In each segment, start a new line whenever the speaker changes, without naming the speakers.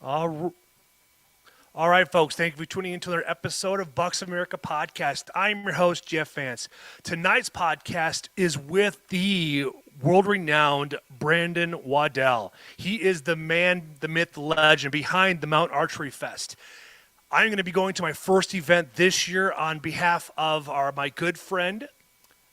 All, all right, folks. Thank you for tuning into another episode of Bucks of America podcast. I'm your host, Jeff Vance. Tonight's podcast is with the world-renowned Brandon Waddell. He is the man, the myth, the legend behind the Mount Archery Fest. I'm going to be going to my first event this year on behalf of my good friend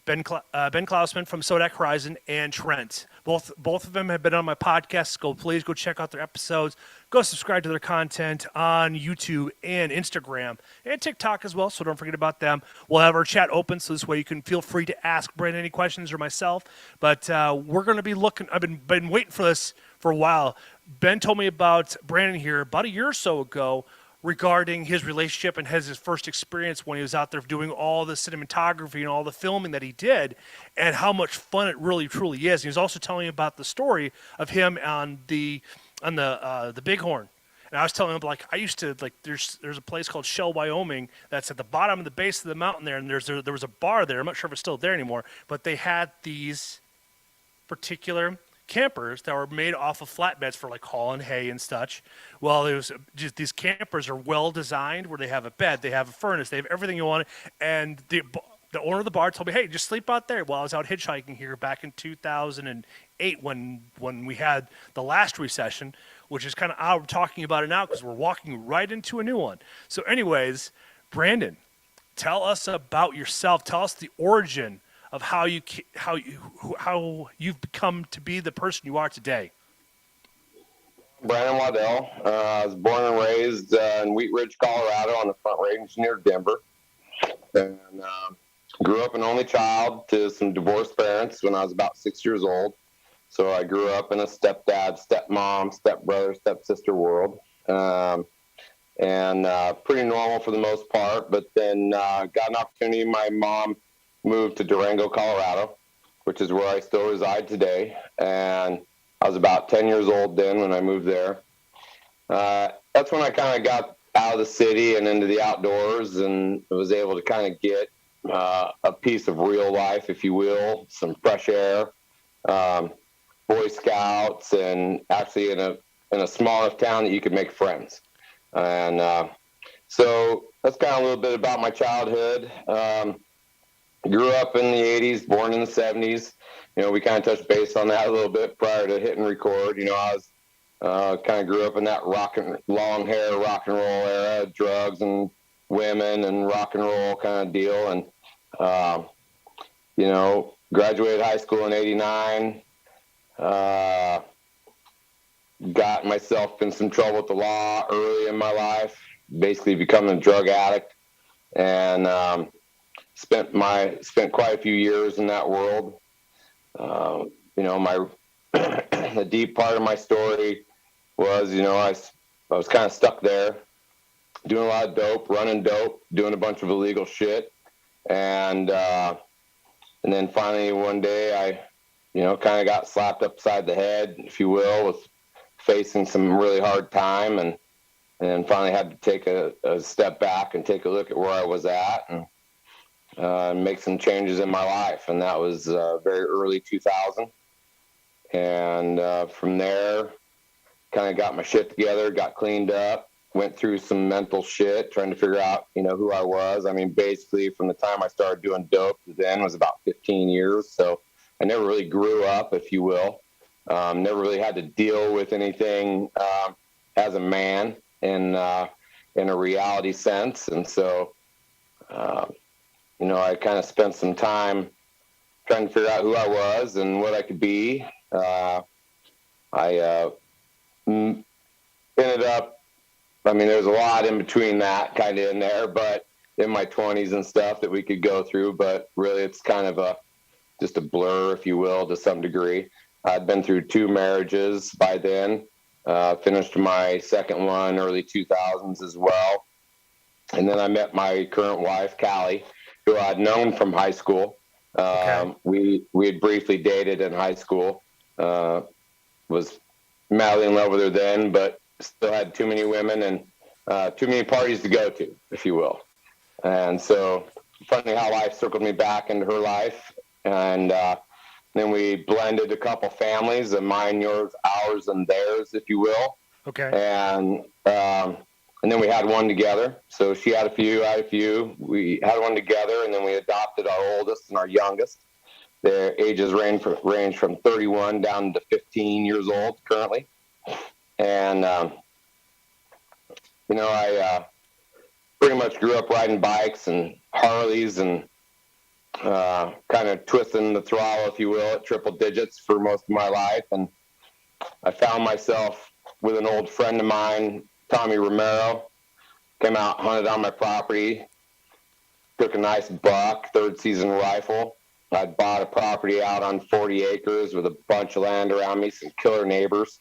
Ben Klausman from Sodak Horizon and Trent. Both of them have been on my podcast. Please go check out their episodes. Go subscribe to their content on YouTube and Instagram and TikTok as well. So don't forget about them. We'll have our chat open, so this way you can feel free to ask Brandon any questions or myself. But we're going to be looking. I've been waiting for this for a while. Ben told me about Brandon here about a year or so ago, regarding his relationship and his first experience when he was out there doing all the cinematography and all the filming that he did, and how much fun it really truly is. And he was also telling me about the story of him on the Bighorn. And I was telling him, like, I used to, like, there's a place called Shell, Wyoming, that's at the bottom of the base of the mountain there, and there was a bar there. I'm not sure if it's still there anymore, but they had these particular campers that were made off of flatbeds for like hauling hay and such. Well, it was just, these campers are well designed, where they have a bed, they have a furnace, they have everything you want. And the owner of the bar told me, hey, just sleep out there. While I was out hitchhiking here back in 2008 when we had the last recession, which is kind of how we're talking about it now, because we're walking right into a new one. So anyways, Brandon, tell us about yourself. Tell us the origin of how you've become to be the person you are today.
Brandon Waddell. I was born and raised in Wheat Ridge, Colorado, on the Front Range near Denver, and grew up an only child to some divorced parents when I was about 6 years old. So I grew up in a stepdad, stepmom, stepbrother, stepsister world, and pretty normal for the most part. But then got an opportunity. My mom moved to Durango, Colorado, which is where I still reside today. And I was about 10 years old then when I moved there. That's when I kind of got out of the city and into the outdoors, and was able to kind of get a piece of real life, if you will, some fresh air, Boy Scouts, and actually in a small enough town that you could make friends. And so that's kind of a little bit about my childhood. Grew up in the 80s, born in the 70s. We kind of touched base on that a little bit prior to hitting record. I was kind of grew up in that long hair, rock and roll era, drugs and women and rock and roll kind of deal. And, graduated high school in 89, got myself in some trouble with the law early in my life, basically becoming a drug addict. And, spent quite a few years in that world. My the deep part of my story was, I was kind of stuck there, doing a lot of dope, running dope, doing a bunch of illegal shit, and then finally one day I, kind of got slapped upside the head, if you will, with facing some really hard time, and finally had to take a step back and take a look at where I was at, and make some changes in my life. And that was very early 2000. And from there, kind of got my shit together, got cleaned up, went through some mental shit, trying to figure out, who I was. I mean, basically from the time I started doing dope to then was about 15 years. So I never really grew up, if you will. Never really had to deal with anything as a man in a reality sense. And so, I kind of spent some time trying to figure out who I was and what I could be. I ended up, there's a lot in between that kind of in there, but in my 20s and stuff that we could go through, but really it's kind of just a blur, if you will, to some degree. I'd been through 2 marriages by then, finished my second one early 2000s as well. And then I met my current wife, Callie, who I'd known from high school.
Okay.
We had briefly dated in high school. Was madly in love with her then, but still had too many women and too many parties to go to, if you will. And so, funny how life circled me back into her life. And then we blended a couple families, of mine, yours, ours, and theirs, if you will.
Okay.
And then we had one together. So she had a few, I had a few. We had one together, and then we adopted our oldest and our youngest. Their ages range from 31 down to 15 years old currently. And I pretty much grew up riding bikes and Harleys and kind of twisting the throttle, if you will, at triple digits for most of my life. And I found myself with an old friend of mine, Tommy Romero, came out, hunted on my property, took a nice buck, third season rifle. I'd bought a property out on 40 acres with a bunch of land around me, some killer neighbors.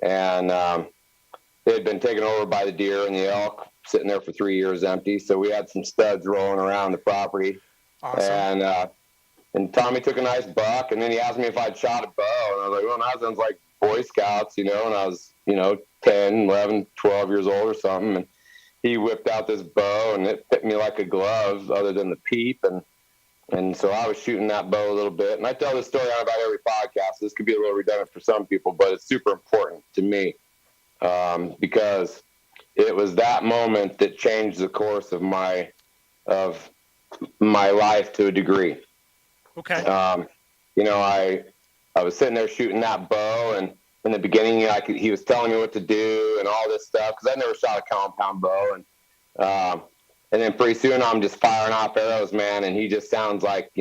And they had been taken over by the deer and the elk, sitting there for 3 years empty. So we had some studs rolling around the property.
Awesome.
And Tommy took a nice buck, and then he asked me if I'd shot a bow. And I was like, well, that sounds like Boy Scouts, and I was, 10, 11, 12 years old or something. And he whipped out this bow, and it fit me like a glove other than the peep. And so I was shooting that bow a little bit. And I tell this story on about every podcast. This could be a little redundant for some people, but it's super important to me because it was that moment that changed the course of my life to a degree.
Okay.
I was sitting there shooting that bow, and in the beginning, he was telling me what to do and all this stuff because I never shot a compound bow, and then pretty soon I'm just firing off arrows, man, and he just sounds like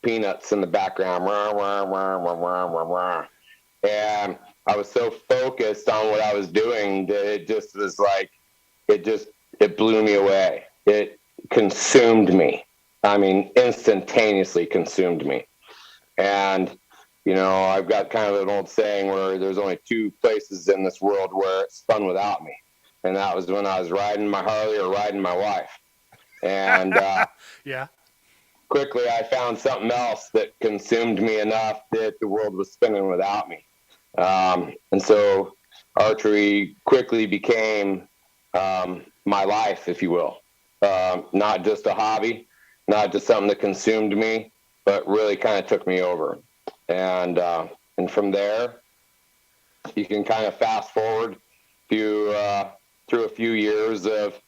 peanuts in the background, rah, rah, rah, rah, rah, rah, rah. And I was so focused on what I was doing that it just was like it blew me away. It consumed me. I mean, instantaneously consumed me. And, I've got kind of an old saying where there's only two places in this world where it's fun without me. And that was when I was riding my Harley or riding my wife. And
yeah.
Quickly I found something else that consumed me enough that the world was spinning without me. And so archery quickly became my life, if you will. Not just a hobby, not just something that consumed me, but really kind of took me over. And from there, you can kind of fast forward through a few years of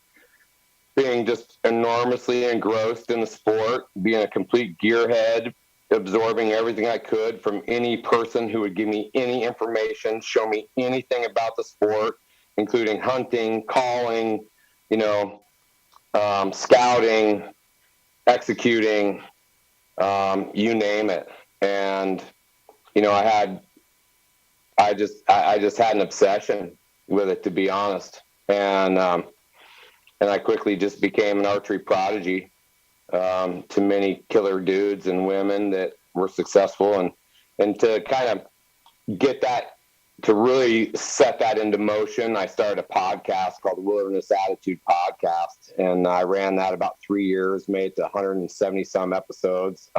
being just enormously engrossed in the sport, being a complete gearhead, absorbing everything I could from any person who would give me any information, show me anything about the sport, including hunting, calling, scouting, executing, you name it. And I just had an obsession with it, to be honest. And I quickly just became an archery prodigy to many killer dudes and women that were successful. And to kind of get that, to really set that into motion, I started a podcast called the Wilderness Attitude Podcast, and I ran that about 3 years, made it to 170 some episodes.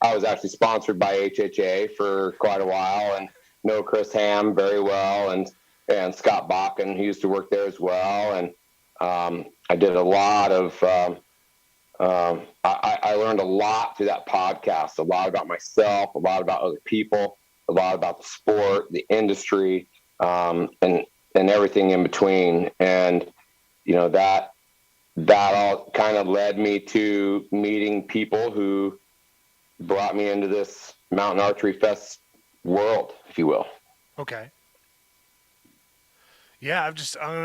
I was actually sponsored by HHA for quite a while, and know Chris Ham very well, and Scott Bakken, who used to work there as well. And I did a lot of I learned a lot through that podcast, a lot about myself, a lot about other people, a lot about the sport, the industry, and everything in between. And that all kind of led me to meeting people who brought me into this Mountain Archery Fest world, if you will.
Okay. Yeah,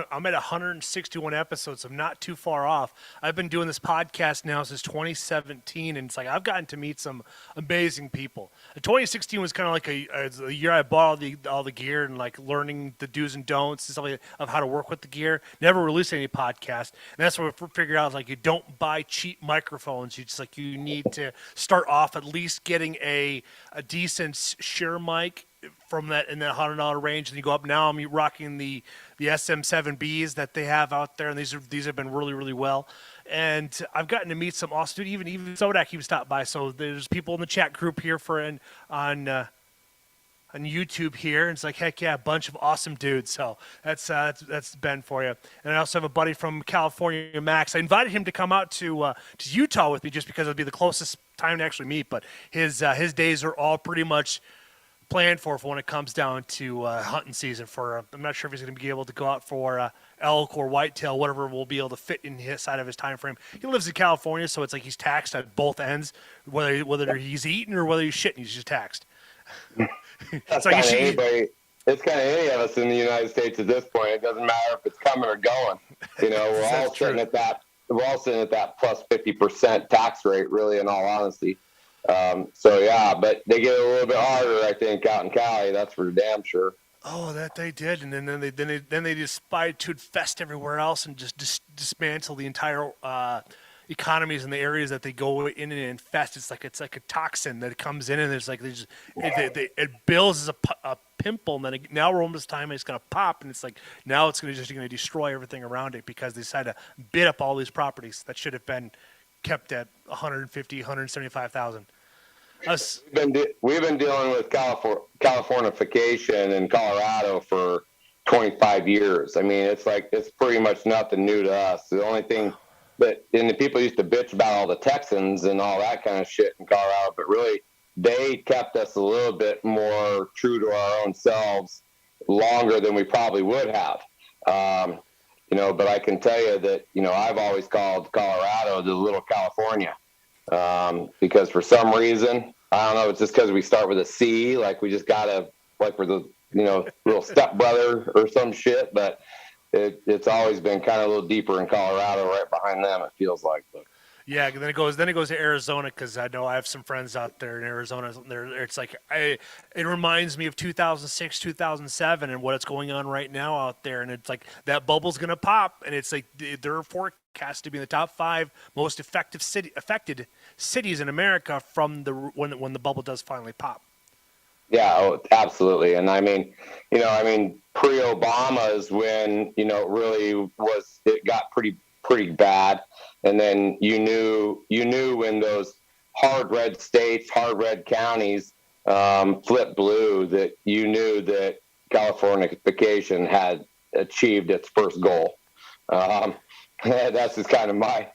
I'm at 161 episodes. So I'm not too far off. I've been doing this podcast now since 2017, and it's like I've gotten to meet some amazing people. 2016 was kind of like a year I bought all the gear and like learning the do's and don'ts and stuff like that of how to work with the gear. Never released any podcast, and that's what we figured out. Like you don't buy cheap microphones. You need to start off at least getting a decent Shure mic from that in that $100 range, and you go up. Now I'm rocking the SM7Bs that they have out there, and these have been really, really well. And I've gotten to meet some awesome, even Sodak even stopped by. So there's people in the chat group here on YouTube here, and it's like, heck yeah, a bunch of awesome dudes. So that's Ben for you. And I also have a buddy from California, Max. I invited him to come out to Utah with me just because it'd be the closest time to actually meet. But his days are all pretty much planned for when it comes down to hunting season. I'm not sure if he's going to be able to go out for elk or whitetail, whatever will be able to fit in his side of his time frame. He lives in California, so it's like he's taxed at both ends, whether he's eating or whether he's shitting, he's just taxed.
That's kind of anybody. It's kind of any of us in the United States at this point. It doesn't matter if it's coming or going. We're all sitting at that. We're all sitting at that plus 50% tax rate, really, in all honesty. So yeah, but they get a little bit harder, I think, out in Cali. That's for damn sure.
Oh, that they did, and then they just spitude fest everywhere else and just dismantle the entire economies in the areas that they go in and infest. It's like a toxin that comes in, and it builds as a pimple, and then now we're almost time it's going to pop, and it's like now it's going to destroy everything around it because they decided to bid up all these properties that should have been kept at 150, 175,000.
We've been dealing with Californification in Colorado for 25 years. I mean, it's pretty much nothing new to us. The only thing and the people used to bitch about all the Texans and all that kind of shit in Colorado, but really they kept us a little bit more true to our own selves longer than we probably would have. But I can tell you that, I've always called Colorado the little California. Because for some reason, I don't know, it's just because we start with a C, like we just gotta, like we're the, little stepbrother or some shit, but it's always been kind of a little deeper in Colorado, right behind them, it feels like. But.
Yeah, then it goes to Arizona because I know I have some friends out there in Arizona. It's like it reminds me of 2006, 2007, and what's going on right now out there. And it's like that bubble's gonna pop, and it's like they're forecast to be in the top 5 most affected cities in America from when the bubble does finally pop.
Yeah, absolutely. And I mean, pre-Obama is when, it really it got pretty bad. And then you knew when those hard red states, hard red counties flipped blue, that you knew that Californication had achieved its first goal. That's just kind of my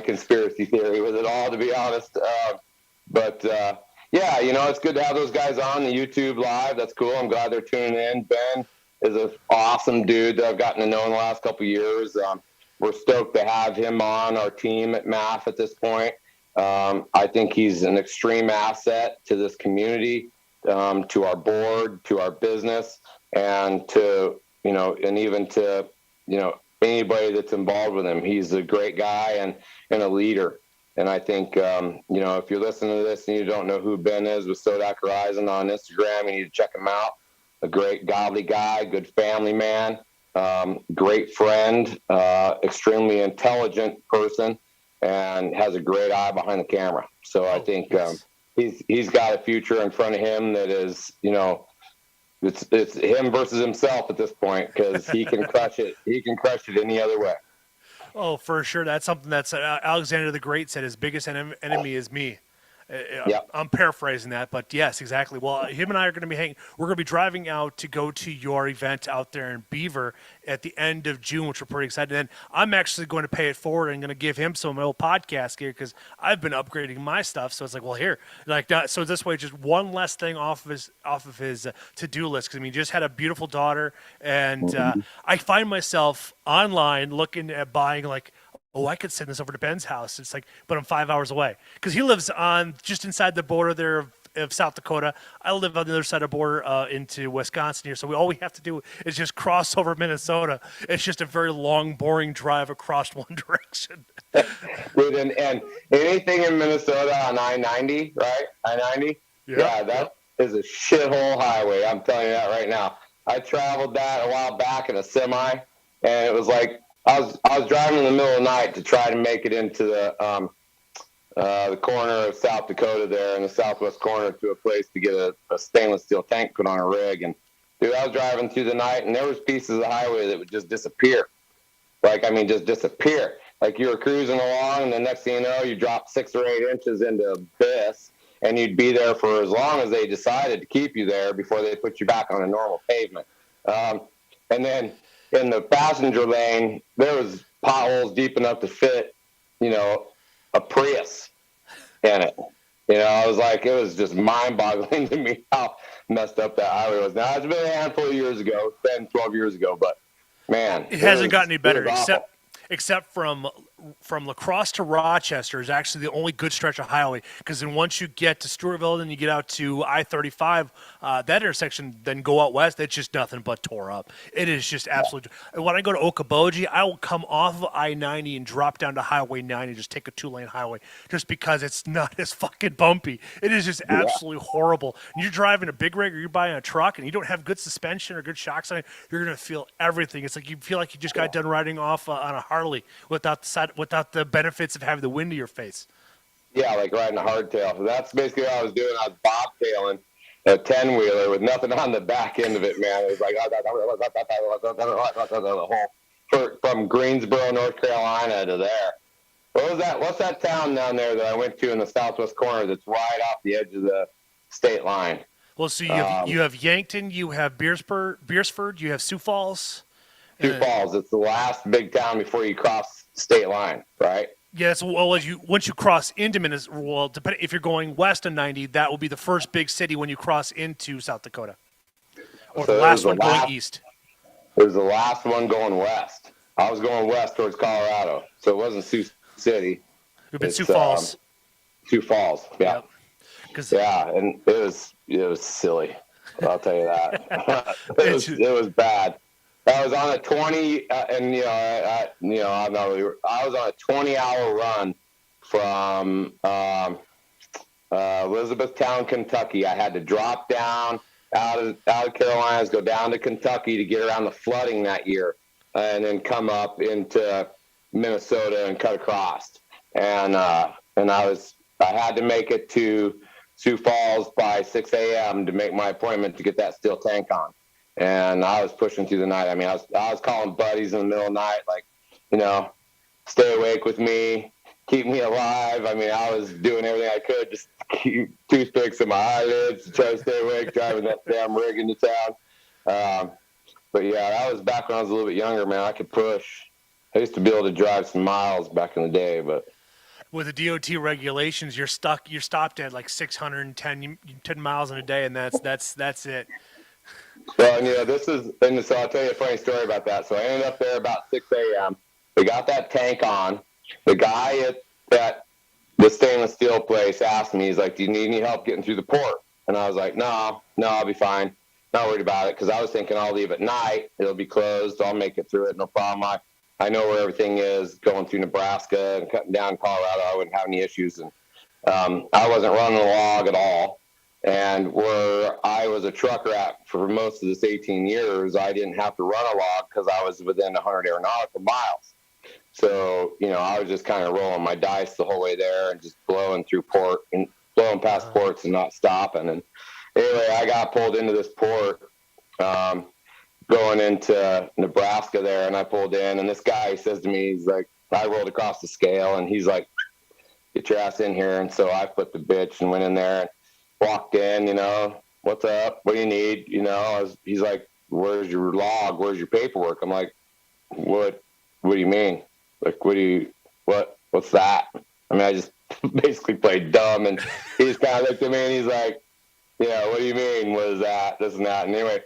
conspiracy theory with it all, to be honest. Yeah, it's good to have those guys on the YouTube live. That's cool. I'm glad they're tuning in. Ben is an awesome dude that I've gotten to know in the last couple of years. We're stoked to have him on our team at MAF at this point. I think he's an extreme asset to this community, to our board, to our business, and to, and even to, anybody that's involved with him. He's a great guy and a leader. And I think, if you're listening to this and you don't know who Ben is with Sodak Horizon on Instagram, you need to check him out. A great godly guy, good family man, great friend, extremely intelligent person, and has a great eye behind the camera. So I think he's got a future in front of him that is, it's him versus himself at this point, because he can crush it. He can crush it any other way.
Oh, for sure. That's something that's Alexander the Great said. His biggest enemy is me.
Yep.
I'm paraphrasing that, but yes, exactly. Well, him and I are going to be We're going to be driving out to go to your event out there in Beaver at the end of June, which we're pretty excited. And I'm actually going to pay it forward and going to give him some of my old podcast gear because I've been upgrading my stuff. So it's like, well, here, so this way, just one less thing off of his to-do list. Because I mean, he just had a beautiful daughter, and I find myself online looking at buying I could send this over to Ben's house. It's like, but I'm 5 hours away because he lives on just inside the border there of South Dakota. I live on the other side of the border into Wisconsin here. So all we have to do is just cross over Minnesota. It's just a very long, boring drive across one direction.
Dude, and anything in Minnesota on I-90, right? I-90? Yeah, that is a shithole highway. I'm telling you that right now. I traveled that a while back in a semi, and it was like, I was driving in the middle of the night to try to make it into the corner of South Dakota there in the southwest corner to a place to get a stainless steel tank put on a rig. And dude, I was driving through the night, and there was pieces of the highway that would just disappear. Just disappear. Like you were cruising along, and the next thing you know, you drop 6 or 8 inches into abyss, and you'd be there for as long as they decided to keep you there before they put you back on a normal pavement. And then in the passenger lane, there was potholes deep enough to fit, a Prius in it. I was like, it was just mind-boggling to me how messed up that highway was. Now, it's been a handful of years ago, 10, 12 years ago, but man,
It hasn't gotten any
it
better,
was awful.
except from La Crosse to Rochester is actually the only good stretch of highway. Because then once you get to Stewartville, then you get out to I-35, that intersection, then go out west, it's just nothing but tore up. It is just absolute. When I go to Okoboji, I will come off of I-90 and drop down to Highway 90, just take a 2-lane highway, just because it's not as fucking bumpy. It is just
Yeah.
absolutely horrible. And you're driving a big rig or you're buying a truck and you don't have good suspension or good shocks on it, you're gonna feel everything. It's like you feel like you just got done riding off on a Harley without the benefits of having the wind to your face.
Yeah, like riding a hardtail. So that's basically what I was doing. I was bobtailing a 10-wheeler with nothing on the back end of it, man. It was like from Greensboro, North Carolina to there. What was that? What's that town down there that I went to in the southwest corner that's right off the edge of the state line?
Well, so you have Yankton, you have Beersford, you have Sioux Falls.
Sioux Falls. It's the last big town before you cross state line, right?
Yes, well, once you cross into Minnesota, well, depending if you're going west of 90, that will be the first big city when you cross into South Dakota, or
So
the last one going east.
It was the last one going west. I was going west towards Colorado, so it wasn't Sioux City.
We've been Sioux Falls.
Sioux Falls, yeah.
Yep.
Yeah, and it was silly. I'll tell you that. it was bad. I was on a 20, and I'm not really. I was on a 20-hour run from Elizabethtown, Kentucky. I had to drop down out of Carolinas, go down to Kentucky to get around the flooding that year, and then come up into Minnesota and cut across. And I had to make it to Sioux Falls by 6 a.m. to make my appointment to get that steel tank on. And I was pushing through the night. I mean, I was calling buddies in the middle of the night, like, stay awake with me, keep me alive. I mean, I was doing everything I could, just keep toothpicks in my eyelids to try to stay awake, driving that damn rig into town. But yeah, that was back when I was a little bit younger, man. I could push. I used to be able to drive some miles back in the day, but
with the DOT regulations, you're stopped at like 610 miles in a day, and that's it.
Well, so I'll tell you a funny story about that. So I ended up there about 6 a.m. We got that tank on. The guy at the stainless steel place asked me, he's like, do you need any help getting through the port? And I was like, no, I'll be fine. Not worried about it, because I was thinking I'll leave at night. It'll be closed. I'll make it through it. No problem. I know where everything is, going through Nebraska and cutting down Colorado. I wouldn't have any issues. And I wasn't running a log at all. And where I was a trucker at for most of this 18 years, I didn't have to run a log because I was within 100 aeronautical miles. So, I was just kind of rolling my dice the whole way there and just blowing through port and blowing past ports and not stopping. And anyway, I got pulled into this port going into Nebraska there, and I pulled in, and this guy says to me, he's like, I rolled across the scale, and he's like, get your ass in here. And so I flipped the bitch and went in there and walked in, what's up? What do you need? He's like, where's your log? Where's your paperwork? I'm like, what do you mean? Like, what's that? I mean, I just basically played dumb, and he just kind of looked at me and he's like, yeah, what do you mean? What is that? This and that. And anyway,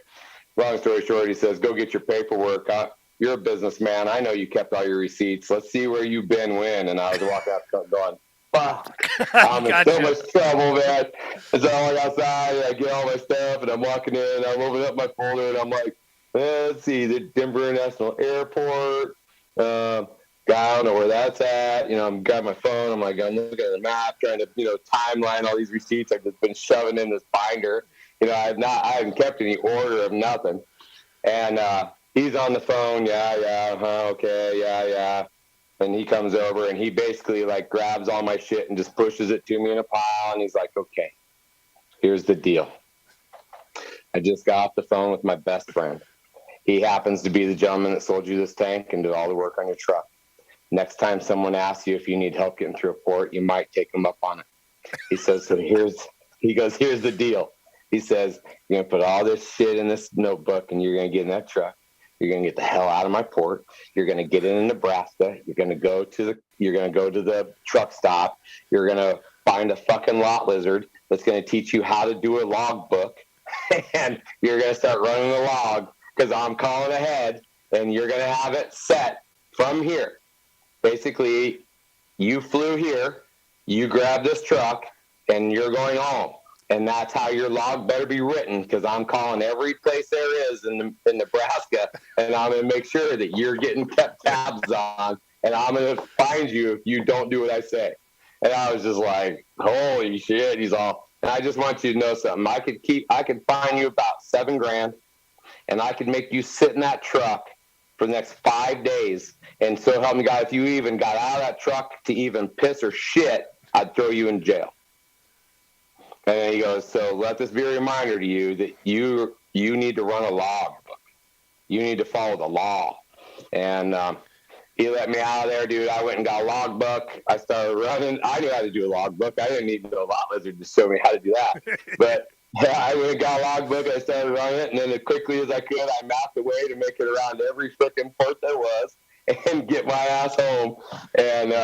long story short, he says, go get your paperwork. You're a businessman. I know you kept all your receipts. Let's see where you've been when. And I was walking out going, fuck, I'm in so much trouble, man. And so I went outside, and I get all my stuff, and I'm walking in, I'm opening up my folder, and I'm like, let's see, the Denver International Airport, I don't know where that's at. I'm grabbing my phone, I'm looking at the map, trying to, timeline all these receipts I've just been shoving in this binder. I haven't kept any order of nothing. And he's on the phone, okay, yeah. And he comes over and he basically like grabs all my shit and just pushes it to me in a pile. And he's like, okay, here's the deal. I just got off the phone with my best friend. He happens to be the gentleman that sold you this tank and did all the work on your truck. Next time someone asks you if you need help getting through a port, you might take them up on it. He says, here's the deal. He says, you're going to put all this shit in this notebook and you're going to get in that truck. You're going to get the hell out of my port. You're going to get in Nebraska. You're going to go to the truck stop. You're going to find a fucking lot lizard that's going to teach you how to do a log book, and you're going to start running the log because I'm calling ahead, and you're going to have it set from here. Basically, you flew here, you grab this truck, and you're going home. And that's how your log better be written, because I'm calling every place there is in Nebraska, and I'm going to make sure that you're getting kept tabs on, and I'm going to find you if you don't do what I say. And I was just like, holy shit. He's all, and I just want you to know something. I could find you about $7,000, and I could make you sit in that truck for the next 5 days. And so help me God, if you even got out of that truck to even piss or shit, I'd throw you in jail. And then he goes, so let this be a reminder to you that you need to run a log book. You need to follow the law. And he let me out of there, dude. I went and got a log book. I started running. I knew how to do a log book. I didn't need to know a lot lizard to show me how to do that. But yeah, I went and got a log book. I started running it. And then as quickly as I could, I mapped a way to make it around every freaking port there was and get my ass home. And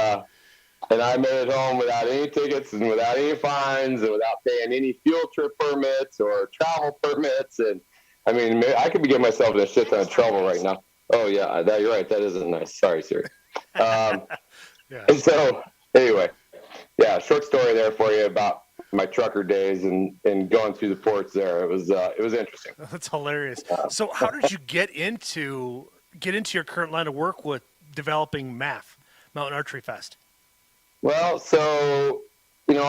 I made it home without any tickets and without any fines and without paying any field trip permits or travel permits. And I mean, I could be getting myself in a shit ton of trouble right now. Oh yeah, you're right. That isn't nice. Sorry, Siri. Yeah. And so anyway, yeah, short story there for you about my trucker days and going through the ports there. It was interesting.
That's hilarious. So how did you get into your current line of work with developing MAF, Mountain Archery Fest?
Well, so, you know,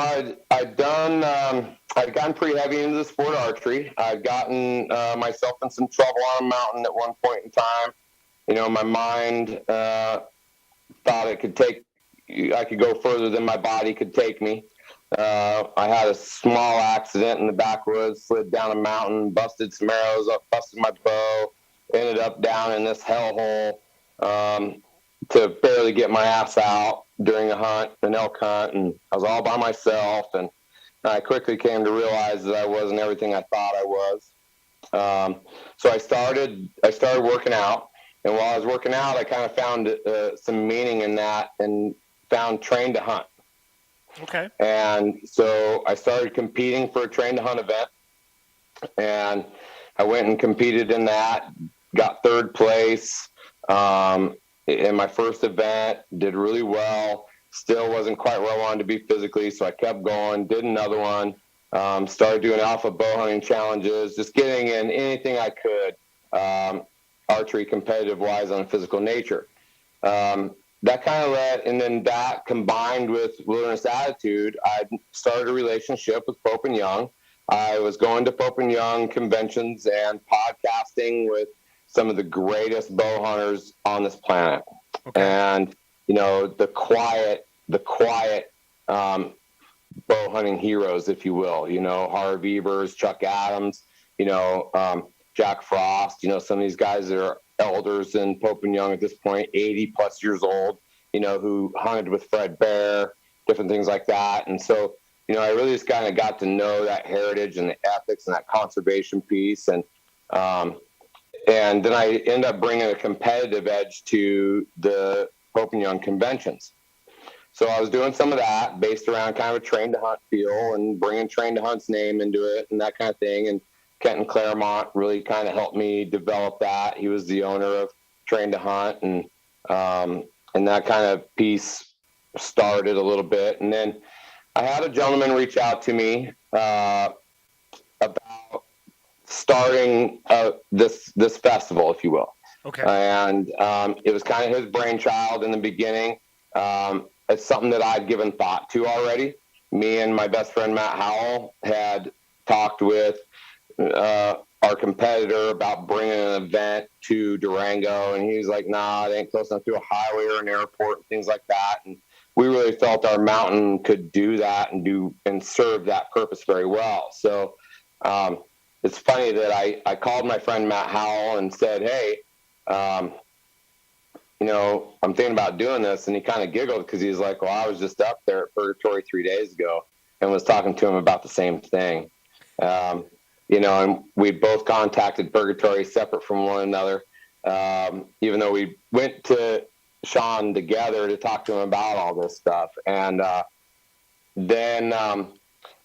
I'd gotten pretty heavy into the sport of archery. I'd gotten myself in some trouble on a mountain at one point in time. You know, my mind thought I could go further than my body could take me. I had a small accident in the backwoods, slid down a mountain, busted some arrows up, busted my bow, ended up down in this hellhole to barely get my ass out during an elk hunt, and I was all by myself, and I quickly came to realize that I wasn't everything I thought I was. So I started working out, and while I was working out, I kind of found some meaning in that and found Train to Hunt.
Okay.
And so I started competing for a Train to Hunt event, and I went and competed in that, got third place. In my first event, did really well, still wasn't quite where I wanted to be physically, so I kept going, did another one, started doing alpha bow hunting challenges, just getting in anything I could, archery competitive-wise on a physical nature. That kind of led, and then that combined with Wilderness Attitude, I started a relationship with Pope and Young. I was going to Pope and Young conventions and podcasting with some of the greatest bow hunters on this planet. Okay. And, you know, the quiet bow hunting heroes, if you will, you know, Harv Evers, Chuck Adams, you know, Jack Frost, you know, some of these guys that are elders in Pope and Young at this point, 80 plus years old, you know, who hunted with Fred Bear, different things like that. And so, you know, I really just kind of got to know that heritage and the ethics and that conservation piece. And then I end up bringing a competitive edge to the Pope and Young conventions. So I was doing some of that based around kind of a Train to Hunt feel and bringing Train to Hunt's name into it and that kind of thing. And Kenton Claremont really kind of helped me develop that. He was the owner of Train to Hunt, and that kind of piece started a little bit. And then I had a gentleman reach out to me about starting this festival, if you will.
Okay.
And it was kind of his brainchild in the beginning. It's something that I'd given thought to already. Me and my best friend Matt Howell had talked with our competitor about bringing an event to Durango, and he's like, nah, it ain't close enough to a highway or an airport and things like that. And we really felt our mountain could do that and serve that purpose very well. So it's funny that I called my friend Matt Howell and said, hey, you know, I'm thinking about doing this. And he kind of giggled because he's like, well, I was just up there at Purgatory 3 days ago and was talking to him about the same thing. You know, and we both contacted Purgatory separate from one another, even though we went to Sean together to talk to him about all this stuff. And then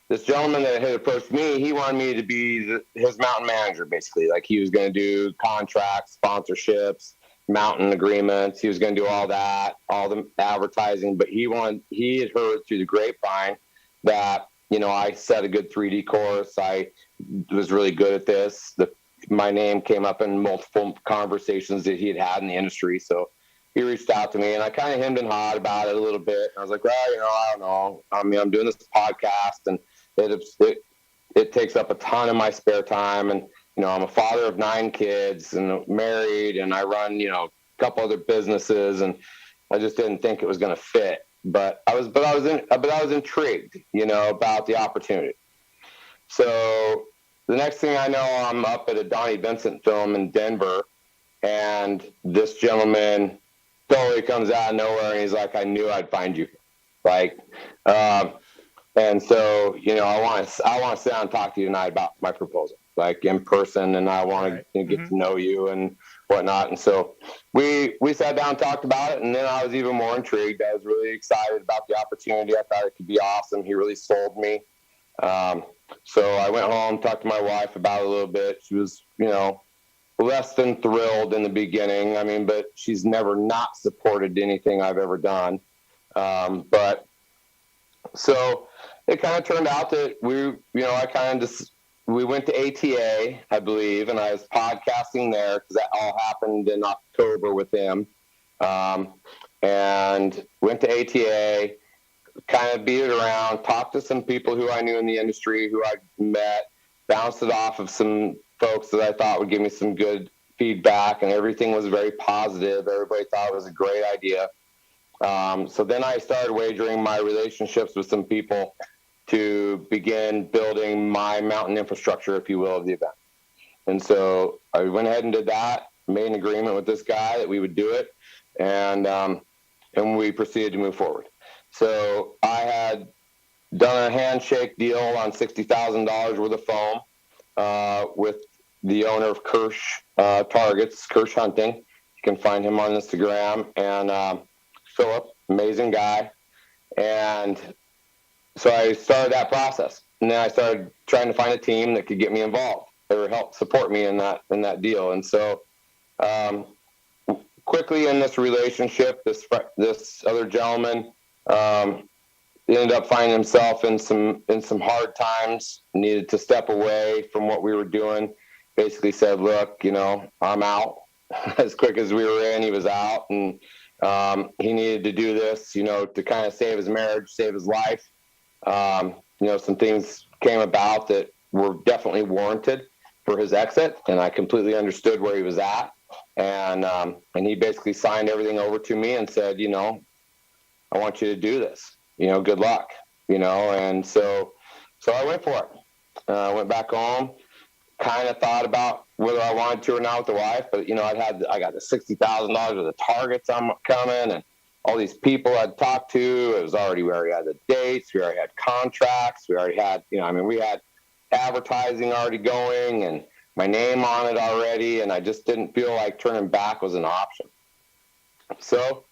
this gentleman that had approached me, he wanted me to be his mountain manager, basically. Like he was going to do contracts, sponsorships, mountain agreements. He was going to do all that, all the advertising. But he had heard through the grapevine that, I set a good 3D course. I was really good at this. My name came up in multiple conversations that he had in the industry. So he reached out to me, and I kind of hemmed and hawed about it a little bit. I was like, well, I don't know. I mean, I'm doing this podcast, and it takes up a ton of my spare time. And, I'm a father of 9 kids and married, and I run, a couple other businesses, and I just didn't think it was going to fit. But I was intrigued, about the opportunity. So the next thing I know, I'm up at a Donnie Vincent film in Denver, and this gentleman totally comes out of nowhere, and he's like, I knew I'd find you. Like, and so, I want to sit down and talk to you tonight about my proposal, like in person, and I want to get to know you and whatnot. And so we sat down and talked about it, and then I was even more intrigued. I was really excited about the opportunity. I thought it could be awesome. He really sold me. So I went home, talked to my wife about it a little bit. She was, less than thrilled in the beginning. I mean, but she's never not supported anything I've ever done. But so it kind of turned out that we went to ATA, I believe, and I was podcasting there because that all happened in October with him. And went to ATA, kind of beat it around, talked to some people who I knew in the industry, who I met, bounced it off of some folks that I thought would give me some good feedback, and everything was very positive. Everybody thought it was a great idea. So then I started wagering my relationships with some people to begin building my mountain infrastructure, if you will, of the event. And so I went ahead and did that, made an agreement with this guy that we would do it, and we proceeded to move forward. So I had done a handshake deal on $60,000 worth of foam with the owner of Kirsch Targets, Kirsch Hunting. You can find him on Instagram. And Philip, amazing guy. And so I started that process. And then I started trying to find a team that could get me involved or help support me in that deal. And so quickly in this relationship, this other gentleman ended up finding himself in some hard times, needed to step away from what we were doing. Basically said, look, I'm out. As quick as we were in, he was out, and he needed to do this, to kind of save his marriage, save his life. Some things came about that were definitely warranted for his exit, and I completely understood where he was at. And he basically signed everything over to me and said, I want you to do this, good luck, and so I went for it. I went back home, kind of thought about whether I wanted to or not with the wife, but I got the $60,000 of the targets I'm coming, and all these people I'd talked to. We already had the dates, we already had contracts, we already had, we had advertising already going and my name on it already, and I just didn't feel like turning back was an option. So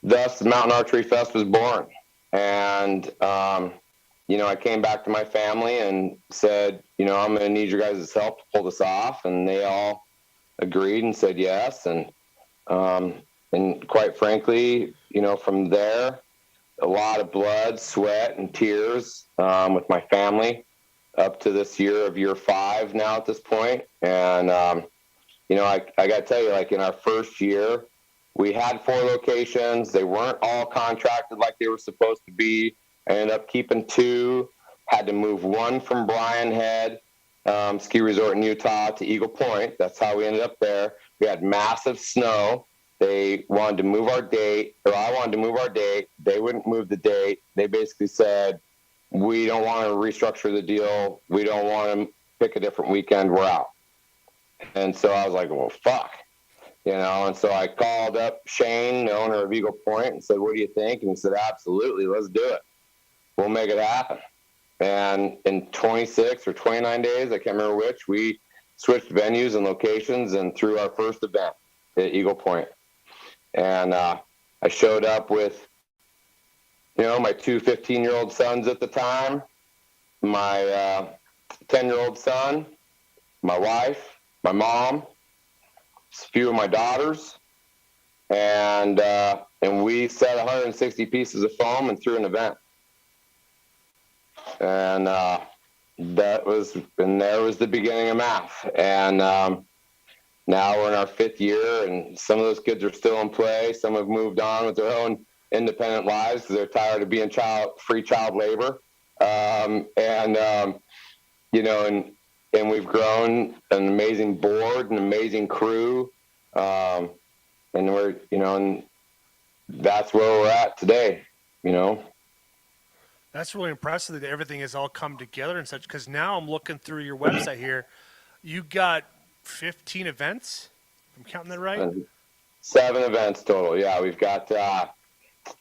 thus the Mountain Archery Fest was born. And, I came back to my family and said, I'm going to need your guys' help to pull this off. And they all agreed and said yes. And quite frankly, from there, a lot of blood, sweat, and tears with my family up to this year 5 now at this point. And, I got to tell you, like in our first year, we had 4 locations. They weren't all contracted like they were supposed to be. I ended up keeping 2, had to move 1 from Bryan Head Ski Resort in Utah to Eagle Point. That's how we ended up there. We had massive snow. They wanted to move our date, or I wanted to move our date. They wouldn't move the date. They basically said, we don't want to restructure the deal. We don't want to pick a different weekend. We're out. And so I was like, well, fuck. And so I called up Shane, the owner of Eagle Point, and said, what do you think? And he said, absolutely, let's do it. We'll make it happen. And in 26 or 29 days, I can't remember which, we switched venues and locations and threw our first event at Eagle Point. And I showed up with, my two 15-year-old sons at the time, my 10-year-old son, my wife, my mom, a few of my daughters, and we set 160 pieces of foam and threw an event. And there was the beginning of math. And now we're in our 5th year, and some of those kids are still in play. Some have moved on with their own independent lives because they're tired of being free child labor. And we've grown an amazing board, an amazing crew, and we're, and that's where we're at today.
That's really impressive that everything has all come together and such. Because now I'm looking through your website here. You got 15 events. If I'm counting that right.
7 events total. Yeah, we've got.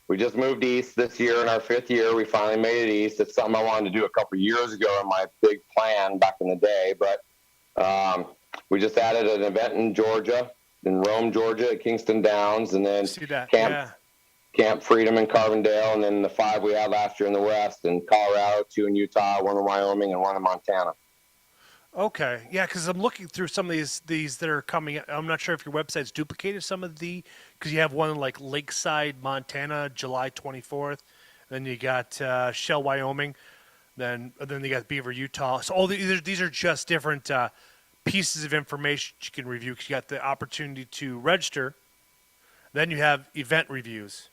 We just moved east this year in our 5th year. We finally made it east. It's something I wanted to do a couple of years ago in my big plan back in the day. But we just added an event in Georgia, in Rome, Georgia, at Kingston Downs, and then Camp Freedom in Carbondale, and then the 5 we had last year in the West, in Colorado, 2 in Utah, 1 in Wyoming, and 1 in Montana.
Okay, yeah, because I'm looking through some of these that are coming. I'm not sure if your website's duplicated some of because you have one in like Lakeside, Montana, July 24th. Then you got Shell, Wyoming. Then you got Beaver, Utah. So all these are just different pieces of information you can review because you got the opportunity to register. Then you have event reviews.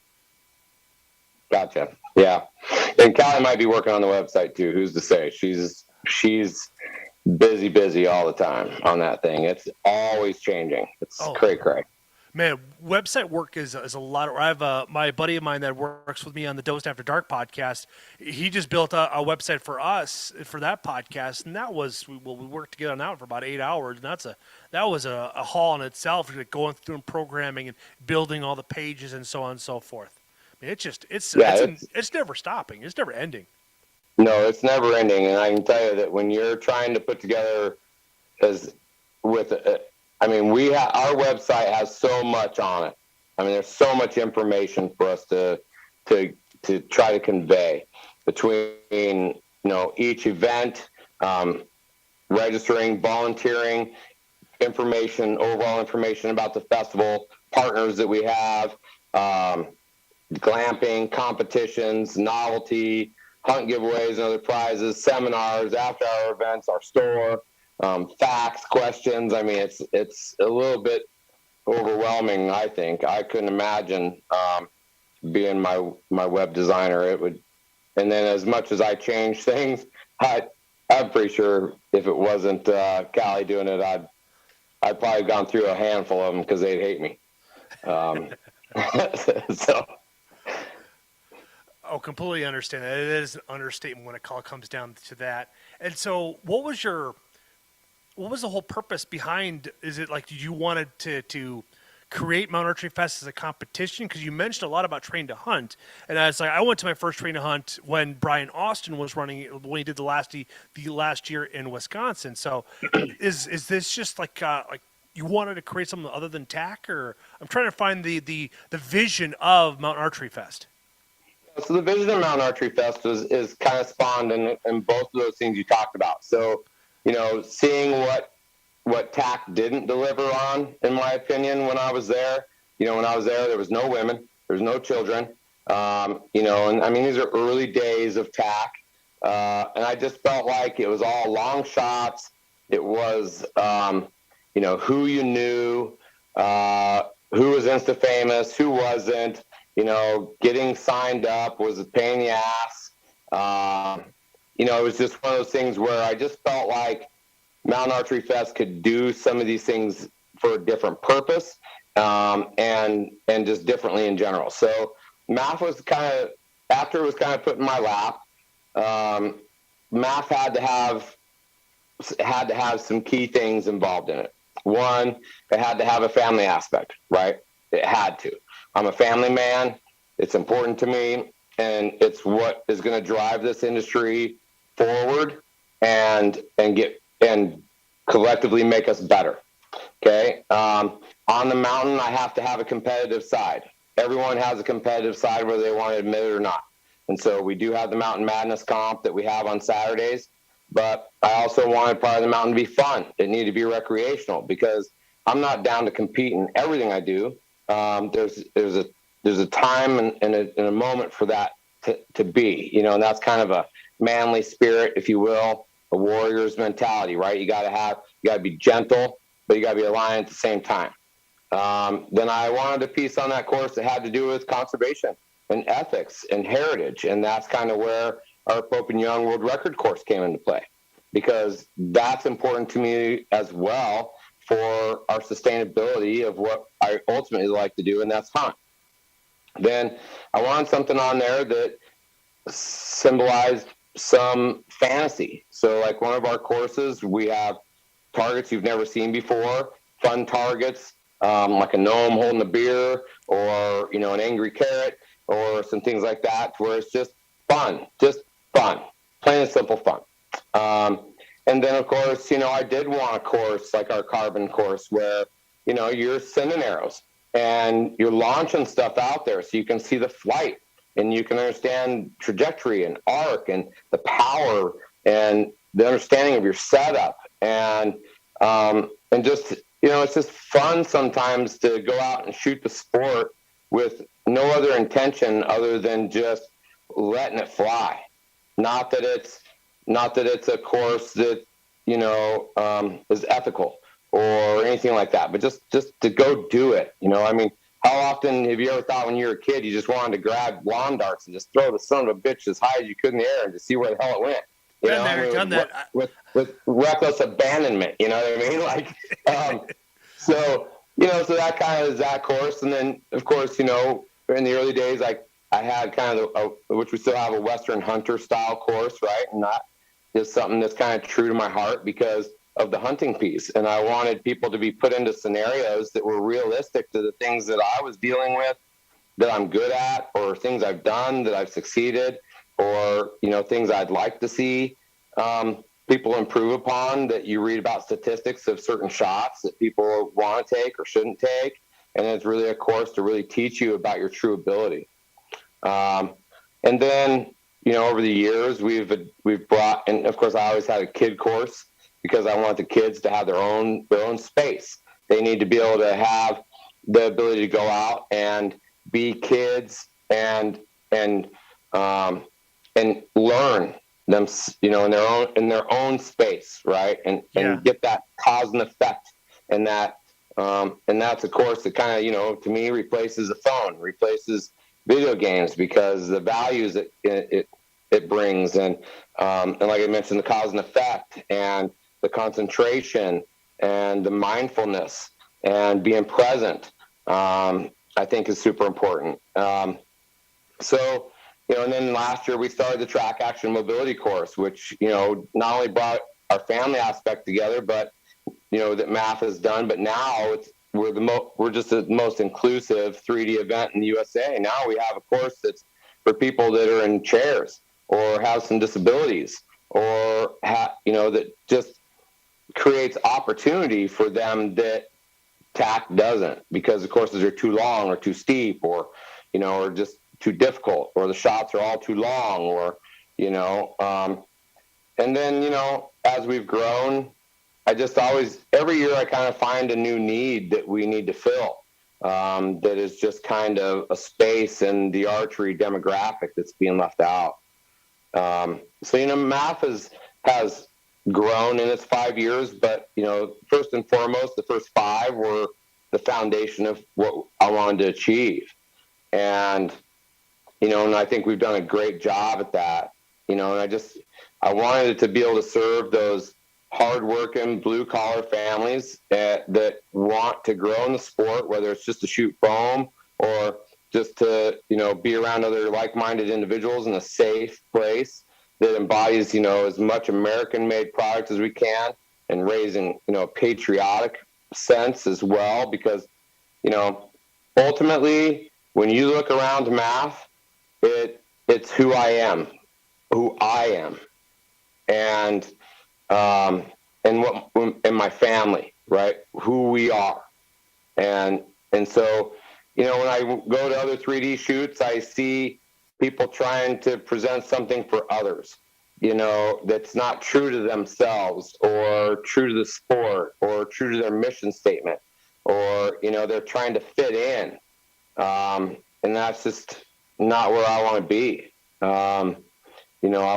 Gotcha. Yeah, and Callie might be working on the website too. Who's to say? She's busy all the time on that thing. It's always changing. It's cray.
Man, website work is a lot. I have my buddy of mine that works with me on the Dosed After Dark podcast. He just built a website for us for that podcast, and that was we worked together on that for about 8 hours. And that was a haul in itself, going through and programming and building all the pages and so on and so forth. I mean, it's never stopping. It's never ending.
No, it's never ending, and I can tell you that when you're trying to put together, our website has so much on it. I mean, there's so much information for us to try to convey between each event, registering, volunteering, overall information about the festival, partners that we have, glamping, competitions, novelty, hunt giveaways and other prizes, seminars, after-hour events, our store, facts, questions. I mean, it's a little bit overwhelming, I think. I couldn't imagine being my web designer. It would, and then as much as I change things, I'm pretty sure if it wasn't Callie doing it, I'd probably gone through a handful of them because they'd hate me. So.
Oh, completely understand that. It is an understatement when it comes down to that. And so, what was the whole purpose behind? Is it like you wanted to create Mount Archery Fest as a competition? Because you mentioned a lot about Train to Hunt, and I was like, I went to my first Train to Hunt when Brian Austin was running, when he did the last year in Wisconsin. So, is this just like you wanted to create something other than TAC, or I'm trying to find the vision of Mount Archery Fest.
So the vision of Mountain Archery Fest is kind of spawned in both of those things you talked about. So, seeing what TAC didn't deliver on, in my opinion, when I was there. When I was there was no women, there was no children. And I mean, these are early days of TAC. And I just felt like it was all long shots. It was, who you knew, who was Insta famous, who wasn't. Getting signed up was a pain in the ass. It was just one of those things where I just felt like Mountain Archery Fest could do some of these things for a different purpose, and just differently in general. So math was after it was kind of put in my lap. Math had to have some key things involved in it. One, it had to have a family aspect, right? It had to. I'm a family man. It's important to me, and it's what is going to drive this industry forward and collectively make us better. Okay. On the mountain, I have to have a competitive side. Everyone has a competitive side, whether they want to admit it or not. And so we do have the Mountain Madness comp that we have on Saturdays, but I also wanted part of the mountain to be fun. It needed to be recreational because I'm not down to compete in everything I do. There's a time and a moment for that to be, and that's kind of a manly spirit, if you will, a warrior's mentality, right? You got to be gentle, but you got to be a lion at the same time. Then I wanted a piece on that course that had to do with conservation and ethics and heritage. And that's kind of where our Pope and Young world record course came into play, because that's important to me as well for our sustainability of what I ultimately like to do, and that's hunt. Then I wanted something on there that symbolized some fantasy. So like one of our courses, we have targets you've never seen before, fun targets, like a gnome holding a beer, or, an angry carrot, or some things like that, where it's just fun, plain and simple fun. And then, of course, I did want a course like our carbon course where, you're sending arrows and you're launching stuff out there so you can see the flight and you can understand trajectory and arc and the power and the understanding of your setup. And just, it's just fun sometimes to go out and shoot the sport with no other intention other than just letting it fly. Not that it's a course that, is ethical or anything like that, but just to go do it. How often have you ever thought when you were a kid, you just wanted to grab lawn darts and just throw the son of a bitch as high as you could in the air and just see where the hell it went?
Done that.
With reckless abandonment, you know what I mean? So that kind of is that course. And then, of course, in the early days, I had kind of, which we still have, a Western hunter style course, right? And that is something that's kind of true to my heart because of the hunting piece. And I wanted people to be put into scenarios that were realistic to the things that I was dealing with, that I'm good at, or things I've done that I've succeeded, or, things I'd like to see people improve upon, that you read about statistics of certain shots that people want to take or shouldn't take. And it's really a course to really teach you about your true ability. And then, over the years, we've brought, and of course I always had a kid course because I want the kids to have their own space. They need to be able to have the ability to go out and be kids and learn them, in their own space, right? And get that cause and effect, and that's a course that kind of, to me, replaces the phone, replaces video games, because the values that it brings, and like I mentioned, the cause and effect, and the concentration, and the mindfulness, and being present, I think is super important. So, and then last year we started the track action mobility course, which, not only brought our family aspect together, but, that MAF has done, but now we're just the most inclusive 3D event in the USA. Now we have a course that's for people that are in chairs or have some disabilities, or that just creates opportunity for them that TAC doesn't, because the courses are too long or too steep, or or just too difficult, or the shots are all too long, or and then as we've grown, I just always, every year I kind of find a new need that we need to fill, that is just kind of a space in the archery demographic that's being left out. So MAF has grown in its 5 years, but first and foremost, the first 5 were the foundation of what I wanted to achieve. And and I think we've done a great job at that. And I wanted it to be able to serve those hardworking blue collar families that want to grow in the sport, whether it's just to shoot foam or just to be around other like-minded individuals in a safe place that embodies as much American-made product as we can, and raising a patriotic sense as well, because ultimately when you look around MAF, it's who I am, and my family, right? Who we are, and so when I go to other 3D shoots, I see people trying to present something for others, that's not true to themselves or true to the sport or true to their mission statement, or, they're trying to fit in. And that's just not where I want to be. I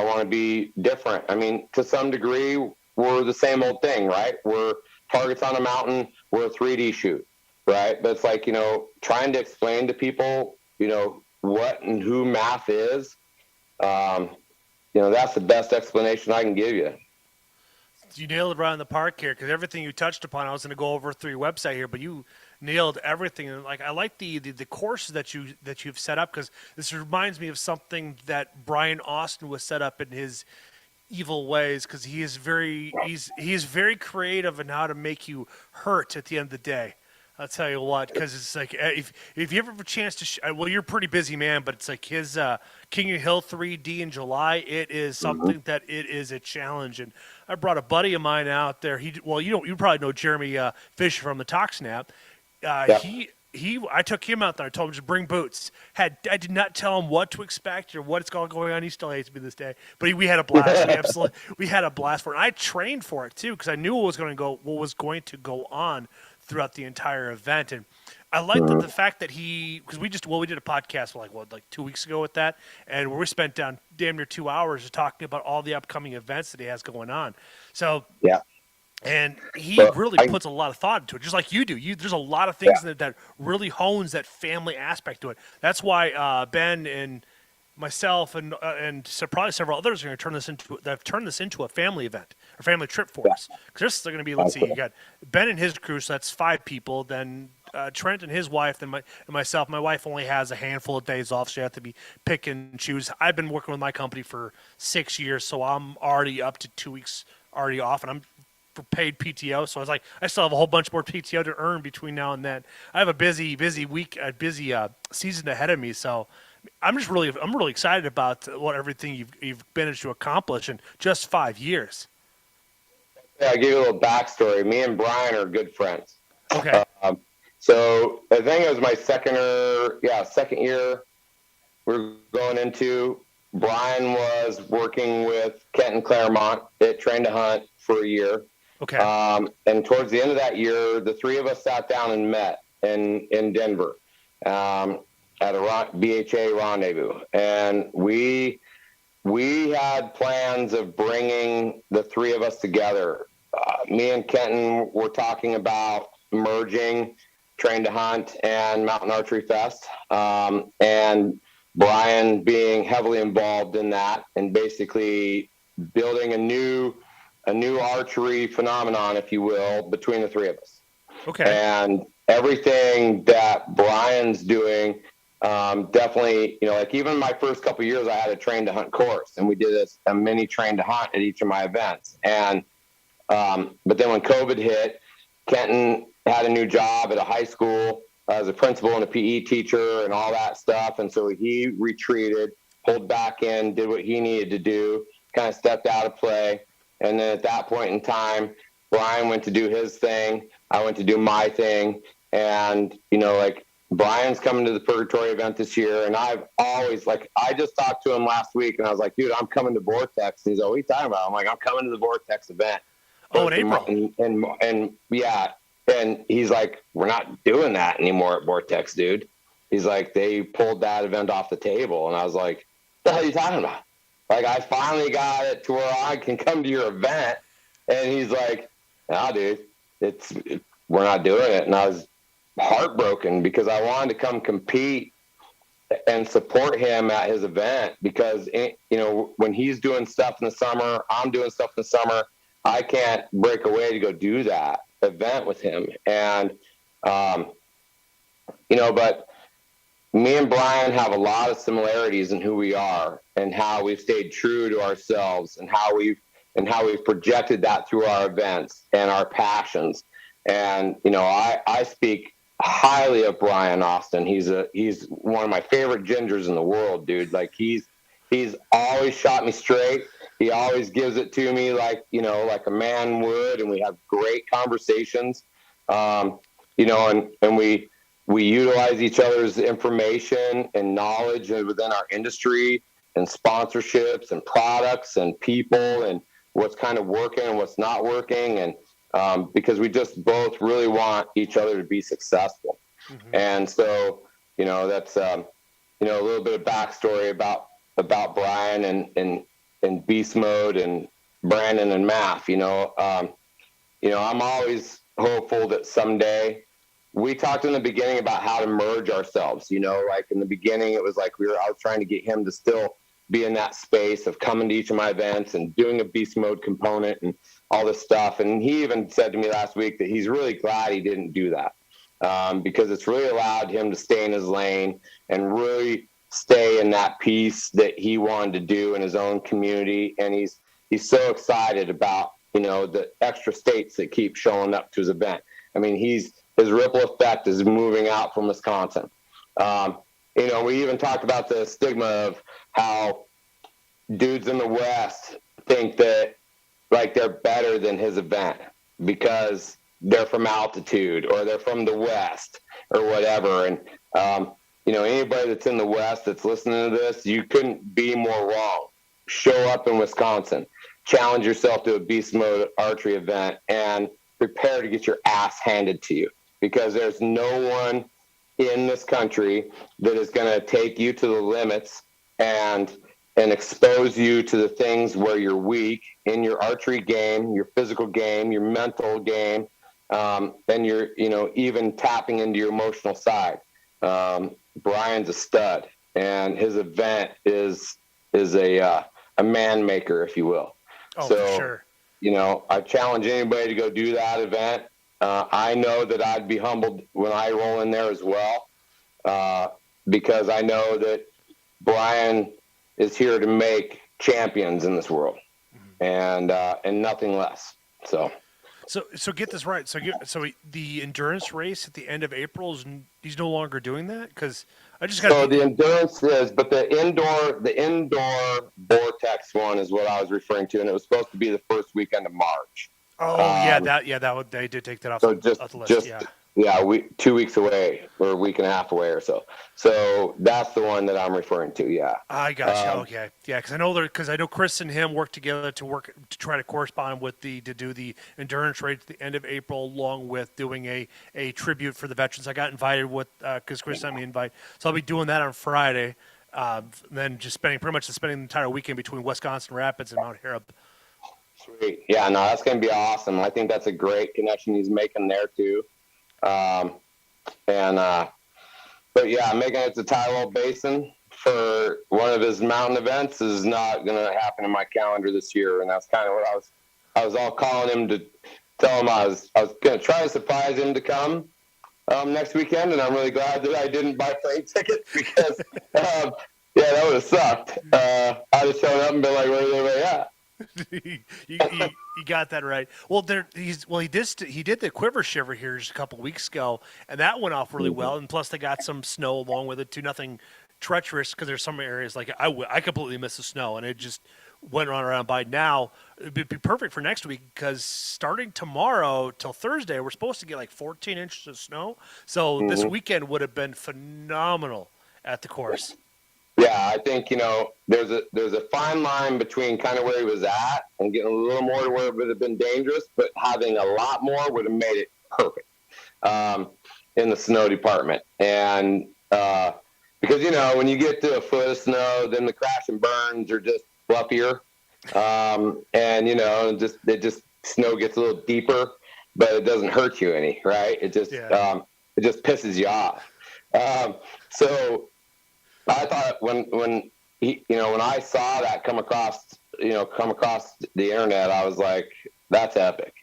want to be different. I mean, to some degree, we're the same old thing, right? We're targets on a mountain. We're a 3D shoot, right? But it's like, trying to explain to people, what and who math is. That's the best explanation I can give you.
You nailed it right in the park here, because everything you touched upon, I was going to go over through your website here, but you nailed everything. And like, I like the courses that you've set up, because this reminds me of something that Brian Austin was set up in his evil ways, because he's very creative in how to make you hurt at the end of the day. I'll tell you what, because it's like, if you ever have a chance to, well, you're a pretty busy man, but it's like his King of Hill 3D in July. It is something that it is a challenge. And I brought a buddy of mine out there. You probably know Jeremy Fisher from the Toxon App.
Yeah.
I took him out there. I told him to bring boots. I did not tell him what to expect or what's going on. He still hates me this day, but we had a blast. We had a blast for it. And I trained for it too, because I knew what was going to go on throughout the entire event. And I like the fact that because we did a podcast like 2 weeks ago with that, and where we spent down damn near 2 hours talking about all the upcoming events that he has going on. So
yeah.
And he really puts a lot of thought into it, just like you do. There's a lot of things that really hones that family aspect to it. That's why Ben and myself and probably several others are going to turn this into a family event or family trip for us. Because they're going to be, let's see, you got Ben and his crew, so that's 5 people. Then Trent and his wife, then myself. My wife only has a handful of days off, so you have to be pick and choose. I've been working with my company for 6 years, so I'm already up to 2 weeks already off, and I'm for paid PTO, so I was like, I still have a whole bunch more PTO to earn between now and then. I have a busy week, a busy season ahead of me, so I'm really excited about everything you've managed to accomplish in just 5 years.
Yeah, I'll give you a little backstory. Me and Brian are good friends.
Okay.
So I think it was my second year we were going into. Brian was working with Kent and Claremont at Train to Hunt for a year.
Okay.
And towards the end of that year, the 3 of us sat down and met in Denver at a BHA rendezvous. And we had plans of bringing the 3 of us together. Me and Kenton were talking about merging Train to Hunt and Mountain Archery Fest. And Brian being heavily involved in that and basically building a new archery phenomenon, if you will, between the 3 of us.
Okay.
And everything that Brian's doing, definitely, like even my first couple of years, I had a Train to Hunt course, and we did a mini Train to Hunt at each of my events. And but then when COVID hit, Kenton had a new job at a high school as a principal and a PE teacher and all that stuff. And so he retreated, pulled back in, did what he needed to do, kind of stepped out of play. And then at that point in time, Brian went to do his thing. I went to do my thing. And, Brian's coming to the Purgatory event this year. And I've always, I just talked to him last week and I was like, dude, I'm coming to Vortex. And he's like, what are you talking about? I'm like, I'm coming to the Vortex event.
Oh, in April.
And yeah. And he's like, we're not doing that anymore at Vortex, dude. He's like, they pulled that event off the table. And I was like, what the hell are you talking about? I finally got it to where I can come to your event. And he's like, nah, dude, we're not doing it. And I was heartbroken because I wanted to come compete and support him at his event because, when he's doing stuff in the summer, I'm doing stuff in the summer, I can't break away to go do that event with him. And, but me and Brian have a lot of similarities in who we are and how we've stayed true to ourselves and how we've projected that through our events and our passions. And, I speak highly of Brian Austin. He's one of my favorite gingers in the world, dude. He's always shot me straight. He always gives it to me like a man would. And we have great conversations, and we utilize each other's information and knowledge within our industry and sponsorships and products and people and what's kind of working and what's not working. And because we just both really want each other to be successful. Mm-hmm. And so, that's, a little bit of backstory about Brian and Beast Mode and Brandon and Math. I'm always hopeful that someday. We talked in the beginning about how to merge ourselves. Like in the beginning, it was like I was trying to get him to still be in that space of coming to each of my events and doing a Beast Mode component and all this stuff. And he even said to me last week that he's really glad he didn't do that because it's really allowed him to stay in his lane and really stay in that piece that he wanted to do in his own community. And he's so excited about, the extra states that keep showing up to his event. I mean, his ripple effect is moving out from Wisconsin. We even talked about the stigma of how dudes in the West think that like they're better than his event because they're from altitude or they're from the West or whatever. And, anybody that's in the West that's listening to this, you couldn't be more wrong. Show up in Wisconsin, challenge yourself to a Beast Mode archery event, and prepare to get your ass handed to you because there's no one in this country that is going to take you to the limits and expose you to the things where you're weak in your archery game, your physical game, your mental game, and you're, even tapping into your emotional side. Brian's a stud, and his event is a man maker, if you will.
Oh, so, for sure.
I challenge anybody to go do that event. I know that I'd be humbled when I roll in there as well, because I know that Brian is here to make champions in this world, and nothing less.
So get this right. So the endurance race at the end of April he's no longer doing that because I just got.
So the endurance is, but the indoor vortex one is what I was referring to, and it was supposed to be the first weekend of March.
Oh they did take that off.
So
off the list.
2 weeks away or a week and a half away or so. So that's the one that I'm referring to. Yeah.
I got you. Okay. Yeah. Because I know Chris and him work together to try to correspond with to do the endurance race at the end of April, along with doing a tribute for the veterans. I got invited because Chris sent me an invite. So I'll be doing that on Friday. Then just spending the entire weekend between Wisconsin Rapids and Mount Harab.
Sweet. Yeah. No, that's going to be awesome. I think that's a great connection he's making there too. But yeah, making it to Tyrell Basin for one of his mountain events is not going to happen in my calendar this year. And that's kind of what I was all calling him to tell him I was going to try to surprise him to come, next weekend. And I'm really glad that I didn't buy plane tickets because, that would have sucked. I'd have shown up and been like, where's everybody at?
You got that right. Well, he did the Quiver Shiver here just a couple of weeks ago, and that went off really well. And plus, they got some snow along with it too. Nothing treacherous because there's some areas like I completely missed the snow, and it just went around by. Now it'd be perfect for next week because starting tomorrow till Thursday, we're supposed to get like 14 inches of snow. So this weekend would have been phenomenal at the course.
Yeah, I think, there's a fine line between kind of where he was at and getting a little more to where it would have been dangerous, but having a lot more would have made it perfect in the snow department. And because, when you get to a foot of snow, then the crash and burns are just fluffier. And, snow gets a little deeper, but it doesn't hurt you any, right? It just pisses you off. So I thought when I saw that come across the internet, I was like, that's epic,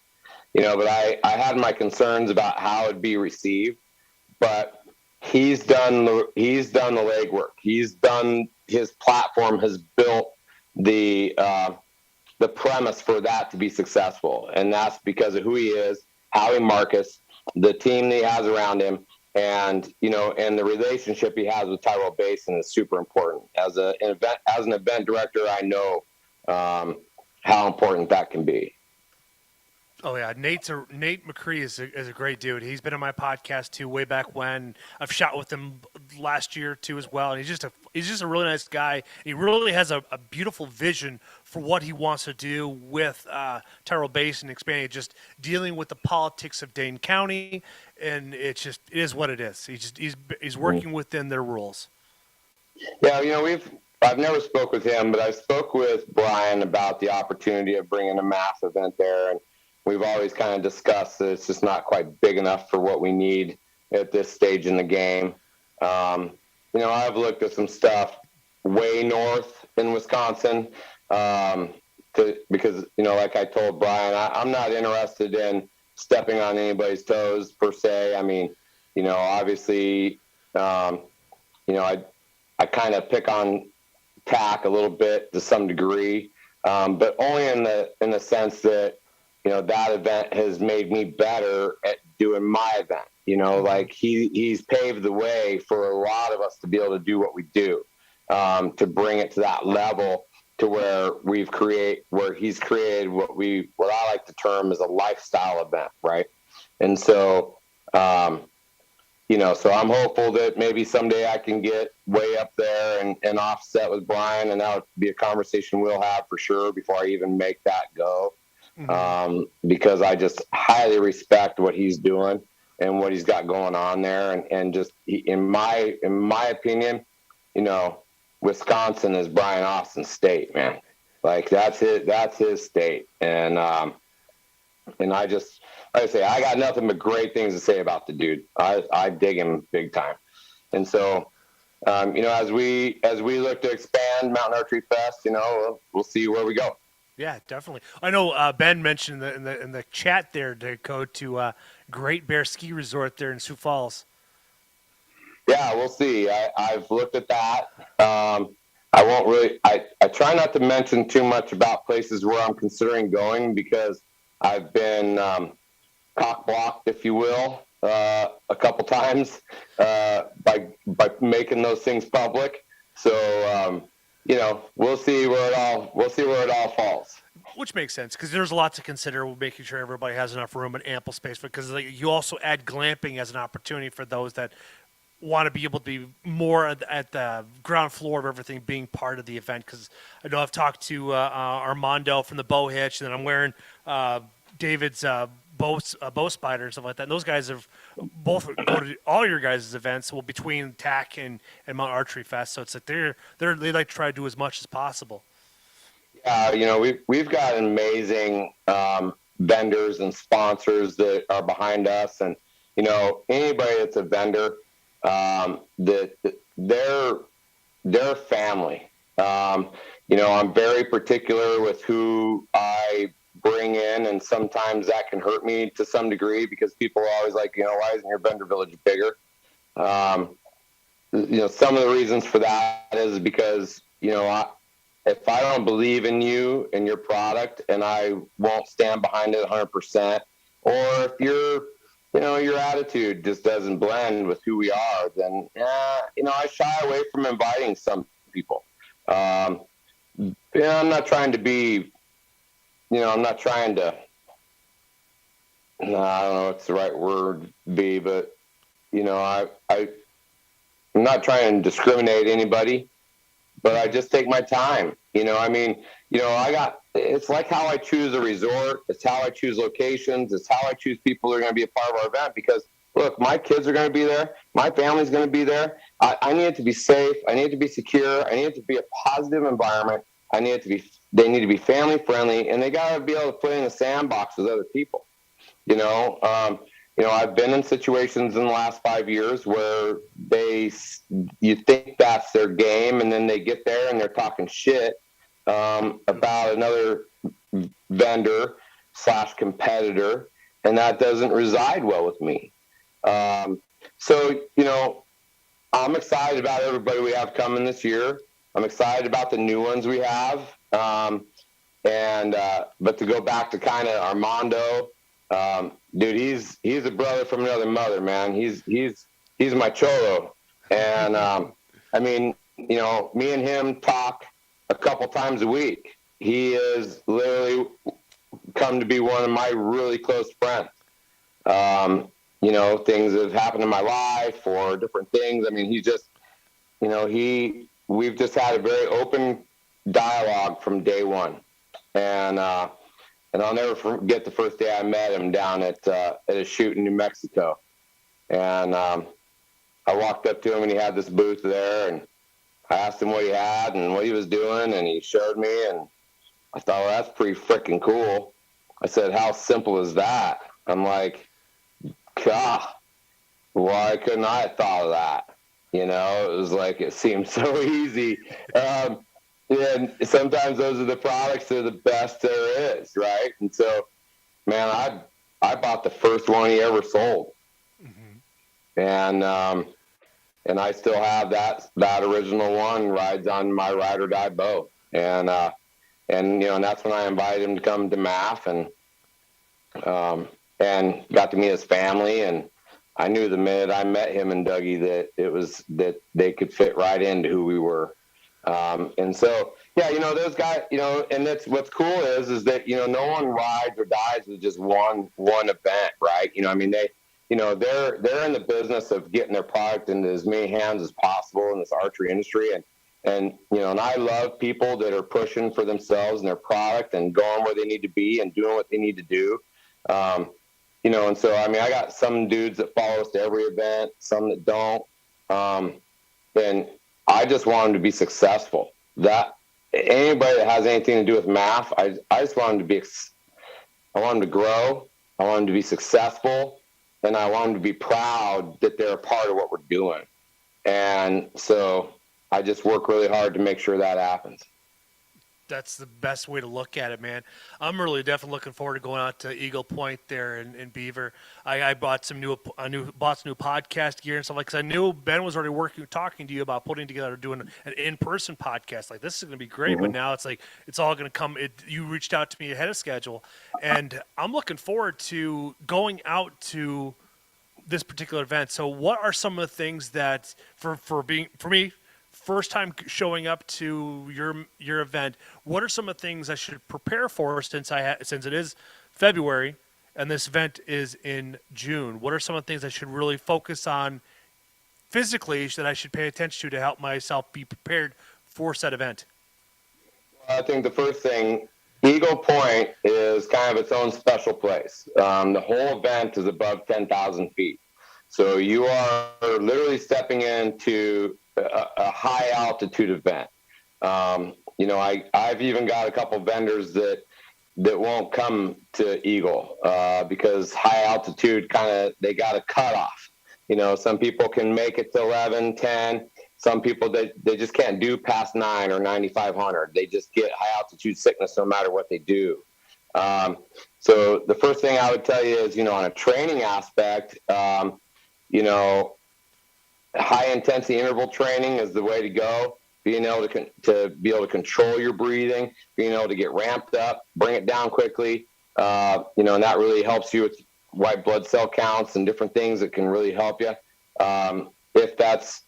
but I had my concerns about how it'd be received, but he's done the legwork. His platform has built the premise for that to be successful. And that's because of who he is, how he markets, the team that he has around him. And the relationship he has with Tyrell Basin is super important. As an event director, I know how important that can be.
Oh yeah, Nate McCree is a great dude. He's been on my podcast too, way back when. I've shot with him last year too as well, and he's just a really nice guy. He really has a beautiful vision for what he wants to do with Tyrrell Basin expanding, just dealing with the politics of Dane County, and it is what it is. He's working within their rules.
Yeah, I've never spoke with him, but I spoke with Brian about the opportunity of bringing a mass event there, and we've always kind of discussed that it's just not quite big enough for what we need at this stage in the game. I've looked at some stuff way north in Wisconsin, because like I told Brian, I'm not interested in stepping on anybody's toes per se. I mean, obviously, I kind of pick on TAC a little bit to some degree, but only in the sense that that event has made me better at doing my event. Like he's paved the way for a lot of us to be able to do what we do, to bring it to that level to where he's created what I like to term as a lifestyle event, right? And so. So I'm hopeful that maybe someday I can get way up there and offset with Brian, and that would be a conversation we'll have for sure before I even make that go. Because I just highly respect what he's doing and what he's got going on there. And just in my opinion, Wisconsin is Brian Austin's state, man. Like that's his state. And I just, like I say, I got nothing but great things to say about the dude. I dig him big time. And so, as we look to expand Mountain Archery Fest, we'll see where we go.
Yeah, definitely. I know Ben mentioned in the chat there to go to Great Bear Ski Resort there in Sioux Falls.
Yeah, we'll see. I've looked at that. I won't really. I try not to mention too much about places where I'm considering going because I've been cock blocked, if you will, a couple times by making those things public. So we'll see where it all falls.
Which makes sense because there's a lot to consider. Making sure everybody has enough room and ample space, because you also add glamping as an opportunity for those that want to be able to be more at the ground floor of everything, being part of the event. Because I know I've talked to Armando from the Bow Hitch, and I'm wearing David's bow spider and stuff like that. And those guys have both go to all your guys' events, well, between TAC and Mount Archery Fest. So it's like they like to try to do as much as possible.
We've got amazing vendors and sponsors that are behind us, and anybody that's a vendor, that they're family. I'm very particular with who I bring in, and sometimes that can hurt me to some degree because people are always like, why isn't your vendor village bigger? Some of the reasons for that is because, if I don't believe in you and your product and I won't stand behind it 100%, or if your attitude just doesn't blend with who we are, then, I shy away from inviting some people. I'm not trying to be, I'm not trying to, I don't know what's the right word be, but, I'm not trying to discriminate anybody, but I just take my time. It's like how I choose a resort. It's how I choose locations. It's how I choose people who are going to be a part of our event, because look, my kids are going to be there. My family's going to be there. I need it to be safe. I need it to be secure. I need it to be a positive environment. they need to be family friendly, and they got to be able to play in the sandbox with other people. I've been in situations in the last 5 years where you think that's their game, and then they get there and they're talking shit about another vendor / competitor, and that doesn't reside well with me. So I'm excited about everybody we have coming this year. I'm excited about the new ones we have. But to go back to kind of Armando, dude, he's a brother from another mother, man. He's my cholo. And, me and him talk a couple times a week. He is literally come to be one of my really close friends. Things have happened in my life or different things. I mean, he's just, we've just had a very open dialogue from day one. And I'll never forget the first day I met him down at a shoot in New Mexico. And I walked up to him and he had this booth there, and I asked him what he had and what he was doing, and he showed me, and I thought, well, that's pretty freaking cool. I said, how simple is that? I'm like, God, why couldn't I have thought of that? It was like, it seemed so easy. And sometimes those are the products that are the best there is, right? And so, man, I bought the first one he ever sold. Mm-hmm. And I still have that original one, rides on my ride or die bow. And that's when I invited him to come to MAF and got to meet his family. And I knew the minute I met him and Dougie that they could fit right into who we were. And so, yeah, those guys, and that's what's cool is that, no one rides or dies with just one event, right? I mean, they're in the business of getting their product into as many hands as possible in this archery industry. And I love people that are pushing for themselves and their product and going where they need to be and doing what they need to do. And so, I mean, I got some dudes that follow us to every event, some that don't. And I just want them to be successful. That anybody that has anything to do with MAF, I just want them I want them to grow. I want them to be successful, and I want them to be proud that they're a part of what we're doing. And so I just work really hard to make sure that happens.
That's the best way to look at it, man. I'm really definitely looking forward to going out to Eagle Point there in Beaver. I bought some new podcast gear and stuff like. Cause I knew Ben was already talking to you about putting together, doing an in-person podcast. Like, this is going to be great, mm-hmm. But now it's like it's all going to come. You reached out to me ahead of schedule, and I'm looking forward to going out to this particular event. So, what are some of the things that for me? First time showing up to your event, what are some of the things I should prepare for since it is February and this event is in June? What are some of the things I should really focus on physically that I should pay attention to help myself be prepared for said event?
I think the first thing, Eagle Point is kind of its own special place. The whole event is above 10,000 feet. So you are literally stepping into a high altitude event. I've even got a couple vendors that won't come to Eagle because high altitude they got a cutoff. Some people can make it to 11, 10. Some people they just can't do past 9 or 9,500. They just get high altitude sickness no matter what they do. So the first thing I would tell you is, on a training aspect, high intensity interval training is the way to go. Being able to be able to control your breathing, being able to get ramped up, bring it down quickly, and that really helps you with white blood cell counts and different things that can really help you. If that's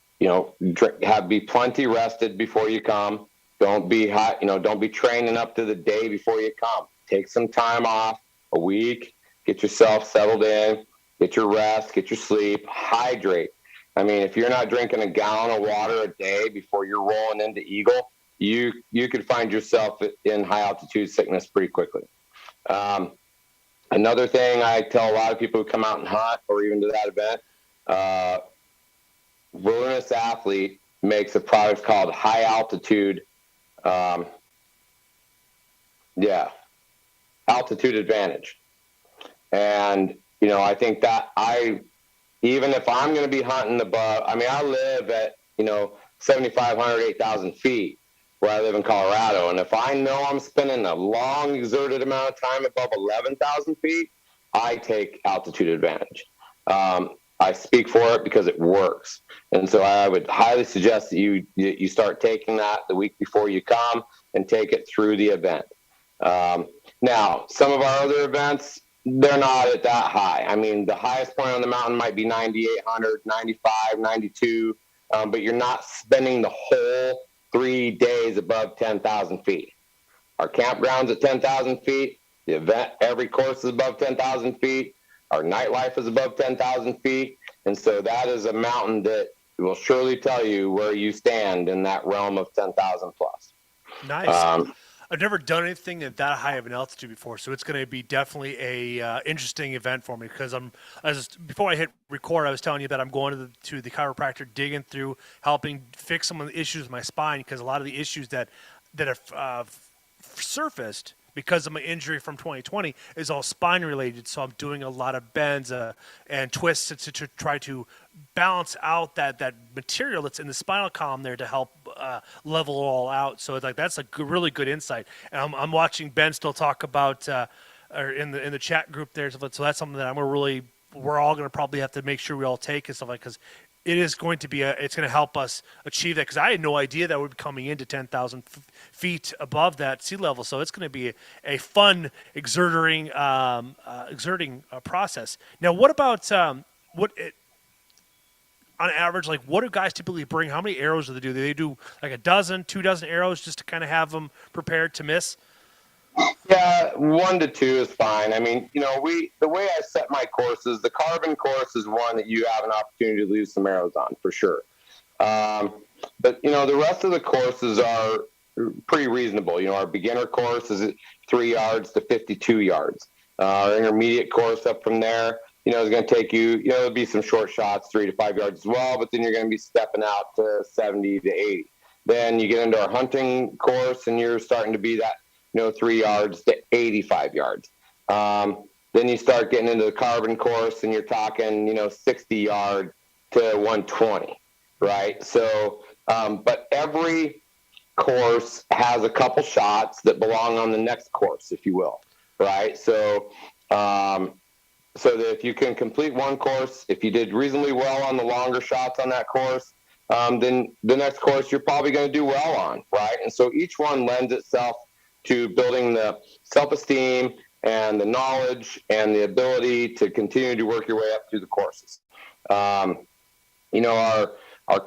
be plenty rested before you come. Don't be hot. Don't be training up to the day before you come. Take some time off, a week. Get yourself settled in. Get your rest. Get your sleep. Hydrate. I mean, if you're not drinking a gallon of water a day before you're rolling into Eagle, you could find yourself in high altitude sickness pretty quickly. Another thing I tell a lot of people who come out and hunt or even to that event, Wilderness Athlete makes a product called high altitude, altitude advantage. And, I think that even if I'm going to be hunting above, I live at, 7,500, 8,000 feet where I live in Colorado. And if I know I'm spending a long exerted amount of time above 11,000 feet, I take altitude advantage. I speak for it because it works. And so I would highly suggest that you start taking that the week before you come and take it through the event. Now, some of our other events, they're not at that high. I mean, the highest point on the mountain might be 9,800, 95, 92, but you're not spending the whole 3 days above 10,000 feet. Our campground's at 10,000 feet. The event, every course is above 10,000 feet. Our nightlife is above 10,000 feet. And so that is a mountain that will surely tell you where you stand in that realm of 10,000 plus.
Nice. I've never done anything at that high of an altitude before, so it's going to be definitely a interesting event for me because before I hit record, I was telling you that I'm going to the chiropractor, digging through, helping fix some of the issues with my spine because a lot of the issues that have surfaced because of my injury from 2020 is all spine related. So I'm doing a lot of bends and twists to try to balance out that material that's in the spinal column there to help level it all out. So it's like that's a really good insight. And I'm watching Ben still talk about or in the chat group there. So that's something that we're all going to probably have to make sure we all take and stuff like because it is going to be it's going to help us achieve that because I had no idea that we'd be coming into 10,000 feet above that sea level. So it's going to be a fun exerting process. Now, what about on average, like what do guys typically bring? How many arrows do they do? Do they do like a dozen, 2 dozen arrows just to kind of have them prepared to miss?
Yeah, 1 to 2 is fine. I mean, the way I set my courses, the carbon course is one that you have an opportunity to lose some arrows on for sure. But the rest of the courses are pretty reasonable. Our beginner course is 3 yards to 52 yards. Our intermediate course up from there, is going to take you, there'll be some short shots, 3 to 5 yards as well, but then you're going to be stepping out to 70 to 80. Then you get into our hunting course and you're starting to be that, 3 yards to 85 yards. Then you start getting into the carbon course and you're talking, 60 yards to 120, right? So, but every course has a couple shots that belong on the next course, if you will, right? So, so that if you can complete one course, if you did reasonably well on the longer shots on that course, then the next course you're probably going to do well on, right? And so each one lends itself to building the self-esteem and the knowledge and the ability to continue to work your way up through the courses. Our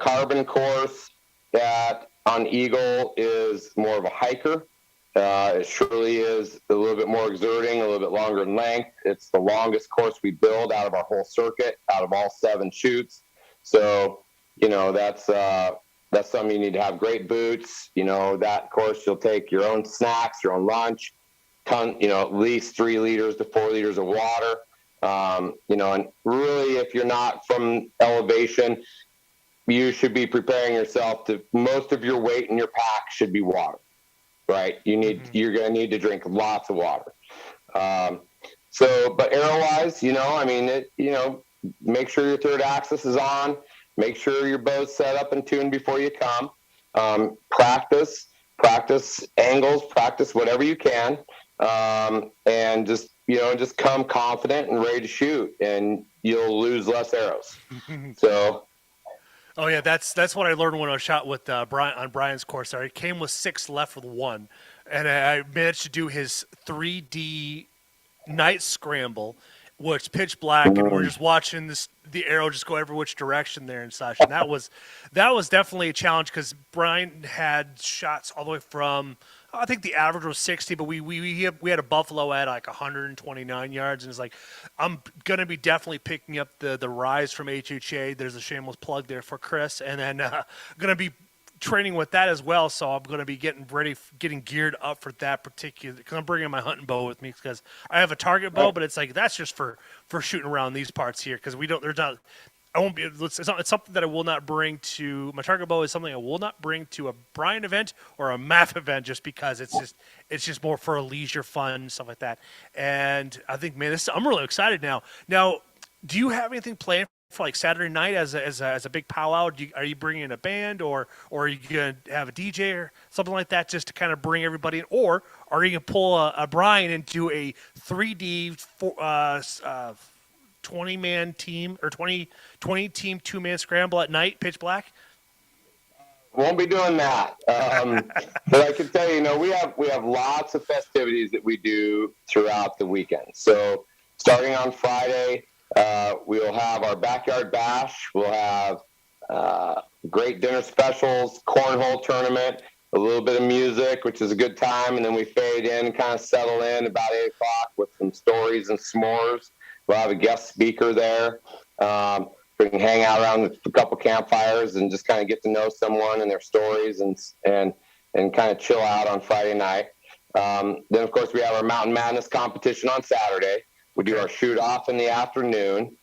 carbon course that on Eagle is more of a hiker. It surely is a little bit more exerting, a little bit longer in length. It's the longest course we build out of our whole circuit, out of all 7 chutes. So, that's something you need to have great boots. That course you'll take your own snacks, your own lunch, at least 3 liters to 4 liters of water. And really, if you're not from elevation, you should be preparing yourself to most of your weight in your pack should be water, right? You're going to need to drink lots of water. But arrow wise, make sure your third axis is on. Make sure your bow's set up and tuned before you come. Practice angles, practice whatever you can, and just come confident and ready to shoot, and you'll lose less arrows. So.
Oh yeah, that's what I learned when I shot with Brian on Brian's course. There, I came with 6 left with 1, and I managed to do his 3D night scramble, which pitch black, and we're just watching the arrow just go every which direction there and such. And that was definitely a challenge because Brian had shots all the way from I think the average was 60, but we had a buffalo at like 129 yards, and it's like I'm gonna be definitely picking up the rise from HHA. There's a shameless plug there for Chris, and then gonna be training with that as well. So I'm gonna be getting geared up for that particular because I'm bringing my hunting bow with me because I have a target bow, but it's like that's just for shooting around these parts here because I won't be. It's something that I will not bring to my target bow. Is something I will not bring to a Brian event or a MAF event, just because it's just more for a leisure fun stuff like that. And I think, man, I'm really excited now. Now, do you have anything planned for like Saturday night as a big powwow? Are you bringing in a band or are you gonna have a DJ or something like that just to kind of bring everybody in, or are you gonna pull a Brian and do a 3D 20-man team or 20 team 2-man scramble at night, pitch black?
Won't be doing that. But I can tell you, we have lots of festivities that we do throughout the weekend. So starting on Friday, we'll have our backyard bash. We'll have great dinner specials, cornhole tournament. a little bit of music, which is a good time, and then we fade in and kind of settle in about 8 o'clock with some stories and s'mores. We'll have a guest speaker there. We can hang out around a couple campfires and just kind of get to know someone and their stories and kind of chill out on Friday night. Then, of course, we have our Mountain Madness competition on Saturday. We do our shoot off in the afternoon.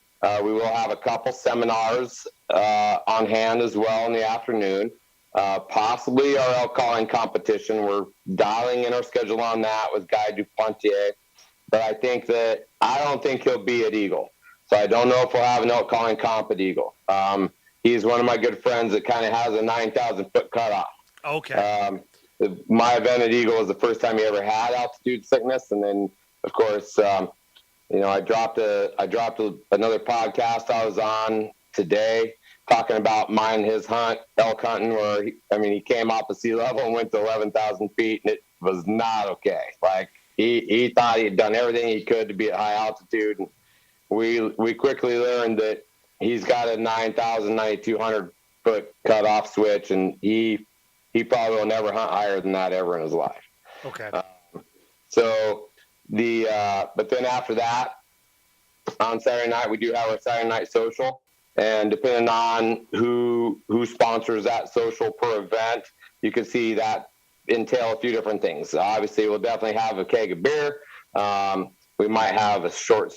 We will have a couple seminars on hand as well in the afternoon. Possibly our elk calling competition. We're dialing in our schedule on that with Guy Duplantier. But I don't think he'll be at Eagle. So I don't know if we'll have an elk calling comp at Eagle. He's one of my good friends that kind of has a 9,000-foot cutoff.
Okay.
My event at Eagle was the first time he ever had altitude sickness. And then, of course, I dropped another podcast I was on today talking about mine and his hunt, elk hunting, where he came off the sea level and went to 11,000 feet, and it was not okay. Like he thought he had done everything he could to be at high altitude, and we quickly learned that he's got a 9,000, 9,200 foot cutoff switch, and he probably will never hunt higher than that ever in his life.
Okay.
But then after that, on Saturday night, we do have our Saturday night social, and depending on who sponsors that social per event, you can see that entail a few different things. Obviously, we'll definitely have a keg of beer. We might have a short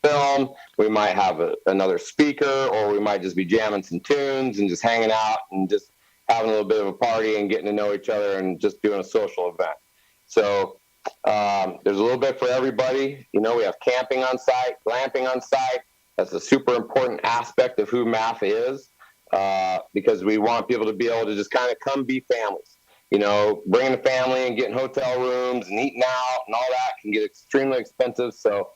film. We might have another speaker, or we might just be jamming some tunes and just hanging out and just having a little bit of a party and getting to know each other and just doing a social event. So there's a little bit for everybody. We have camping on site, glamping on site. That's a super important aspect of who MAF is, because we want people to be able to just kind of come be families. Bringing a family and getting hotel rooms and eating out and all that can get extremely expensive. So,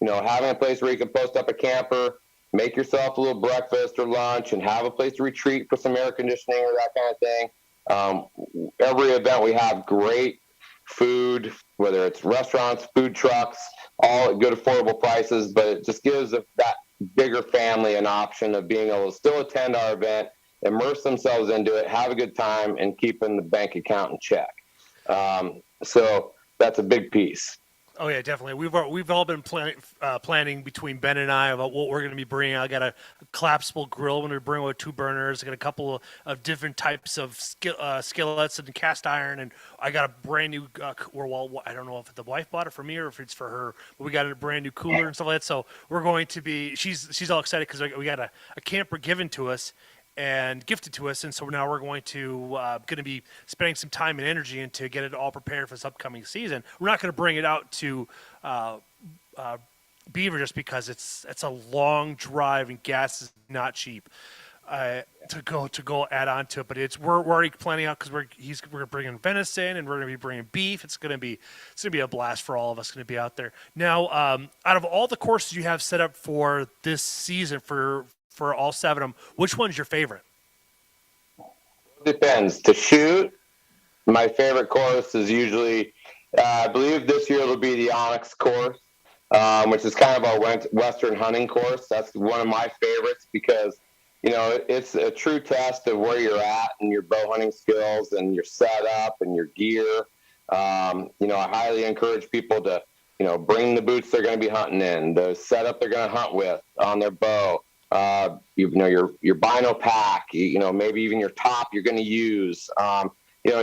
having a place where you can post up a camper, make yourself a little breakfast or lunch, and have a place to retreat for some air conditioning or that kind of thing. Every event we have great food, whether it's restaurants, food trucks, all at good affordable prices, but it just gives that bigger family an option of being able to still attend our event, immerse themselves into it, have a good time, and keeping the bank account in check. So that's a big piece.
Oh yeah, definitely. We've all been planning between Ben and I about what we're going to be bringing. I got a collapsible grill when we bring with 2 burners. I got a couple of different types of skillets and cast iron, and I got a brand new. I don't know if the wife bought it for me or if it's for her, but we got a brand new cooler and stuff like that. So we're going to be. She's all excited because we got a camper given to us and gifted to us, and so now we're going to be spending some time and energy into get it all prepared for this upcoming season. We're not going to bring it out to Beaver just because it's a long drive and gas is not cheap to go add on to it. But we're already planning out because we're bringing venison and we're going to be bringing beef. It's going to be a blast for all of us going to be out there. Now, out of all the courses you have set up for this season for all 7 of them, which one's your favorite?
Depends. To shoot, my favorite course is usually, I believe this year it'll be the Onyx course, which is kind of our Western hunting course. That's one of my favorites because, it's a true test of where you're at and your bow hunting skills and your setup and your gear. I highly encourage people to, bring the boots they're going to be hunting in, the setup they're going to hunt with on their bow. Your bino pack, maybe even your top you're going to use,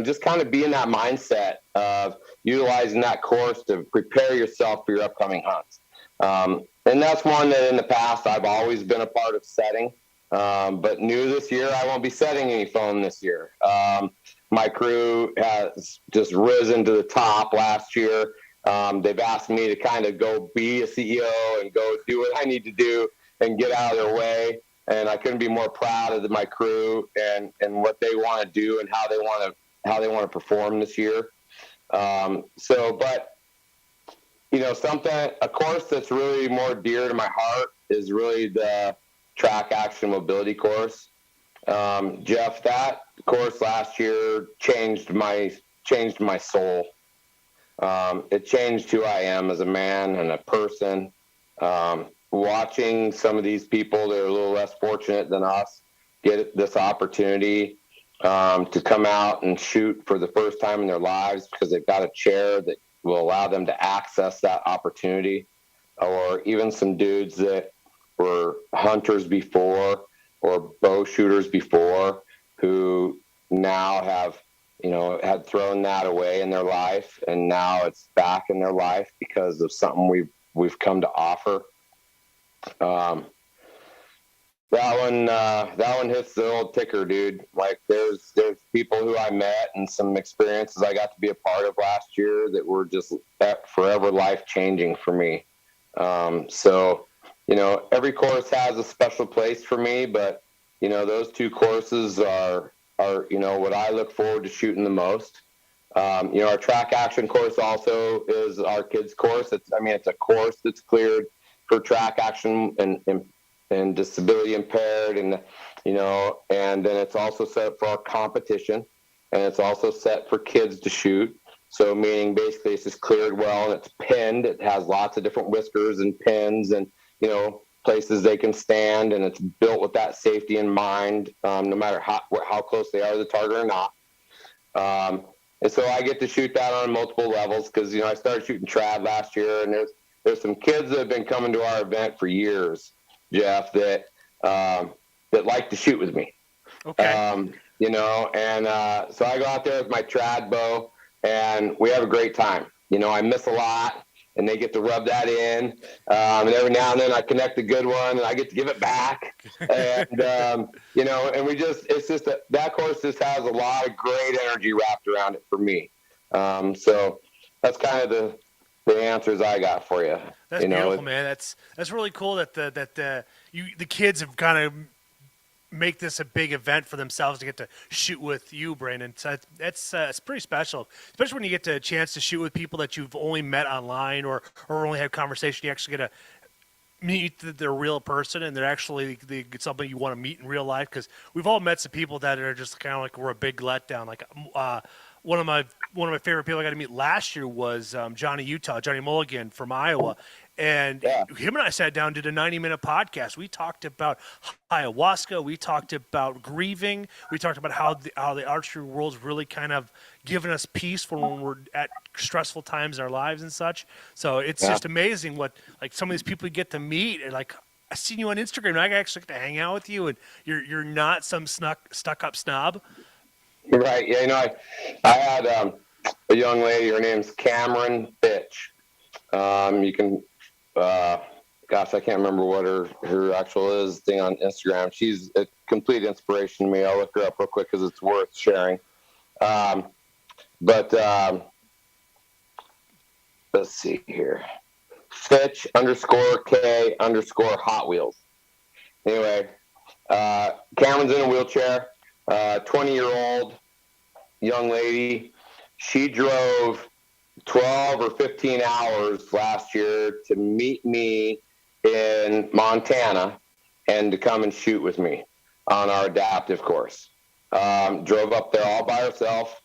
just kind of be in that mindset of utilizing that course to prepare yourself for your upcoming hunts. And that's one that in the past I've always been a part of setting. But new this year, I won't be setting any foam this year. My crew has just risen to the top last year. They've asked me to kind of go be a CEO and go do what I need to do and get out of their way. And I couldn't be more proud of my crew and what they want to do and how they want to perform this year. A course that's really more dear to my heart is really the track action mobility course. Jeff, that course last year changed my soul. It changed who I am as a man and a person. Watching some of these people that are a little less fortunate than us get this opportunity to come out and shoot for the first time in their lives because they've got a chair that will allow them to access that opportunity, or even some dudes that were hunters before or bow shooters before who now have, had thrown that away in their life, and now it's back in their life because of something we've come to offer. That one hits the old ticker, dude. Like there's people who I met and some experiences I got to be a part of last year that were just forever life changing for me. So, every course has a special place for me, but those two courses are what I look forward to shooting the most. Our track action course also is our kids course. It's a course that's cleared for track action and disability impaired, and and then it's also set for our competition, and it's also set for kids to shoot. So meaning basically it's just cleared well and it's pinned. It has lots of different whiskers and pins and places they can stand, and it's built with that safety in mind, no matter how close they are to the target or not. And so I get to shoot that on multiple levels because I started shooting trad last year, and there's some kids that have been coming to our event for years, Jeff, that like to shoot with me.
Okay.
So I go out there with my trad bow, and we have a great time. I miss a lot, and they get to rub that in. And every now and then I connect a good one, and I get to give it back. And, and it's just that course just has a lot of great energy wrapped around it for me. So that's kind of the answers I got for you.
That's beautiful, man. That's really cool that the kids have kind of make this a big event for themselves to get to shoot with you, Brandon. So it's pretty special, especially when you get a chance to shoot with people that you've only met online or only had conversation. You actually get to meet their real person, and they're actually somebody you want to meet in real life. Because we've all met some people that are just kind of like we're a big letdown. Like one of my favorite people I got to meet last year was Johnny Mulligan from Iowa. And him and I sat down, did a 90-minute podcast. We talked about ayahuasca. We talked about grieving. We talked about how the archery world's really kind of given us peace for when we're at stressful times in our lives and such. So it's just amazing what like some of these people you get to meet, and like I seen you on Instagram, and I actually get to hang out with you, and you're not some stuck up snob.
Right. Yeah. I had a young lady. Her name's Cameron Fitch. You can. Gosh, I can't remember what her actual thing on Instagram. She's a complete inspiration to me. I'll look her up real quick because it's worth sharing. But let's see here. Fitch _K _Hot Wheels. Anyway, Cameron's in a wheelchair. 20-year-old young lady. She drove 12 or 15 hours last year to meet me in Montana and to come and shoot with me on our adaptive course. Drove up there all by herself,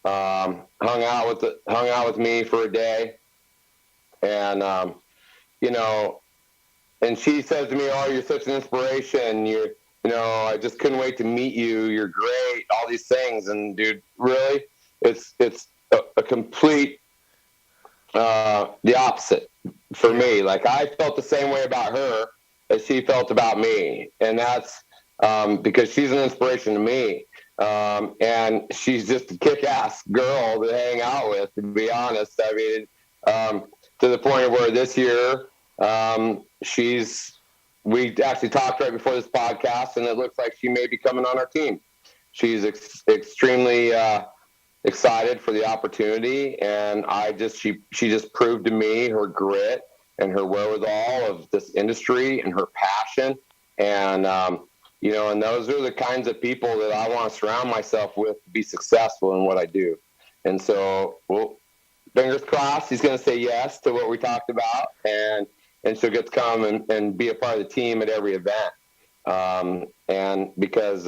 hung out with me for a day. And, and she says to me, "Oh, you're such an inspiration. I just couldn't wait to meet you. You're great." All these things. And dude, really, it's a complete, the opposite for me. Like I felt the same way about her as she felt about me. And that's, because she's an inspiration to me. And she's just a kick-ass girl to hang out with, to be honest. I mean, to the point where this year, we actually talked right before this podcast, and it looks like she may be coming on our team. She's extremely excited for the opportunity, and she just proved to me her grit and her wherewithal of this industry and her passion, and and those are the kinds of people that I want to surround myself with to be successful in what I do. And so, well, fingers crossed, he's going to say yes to what we talked about, and she'll get to come and be a part of the team at every event. And because,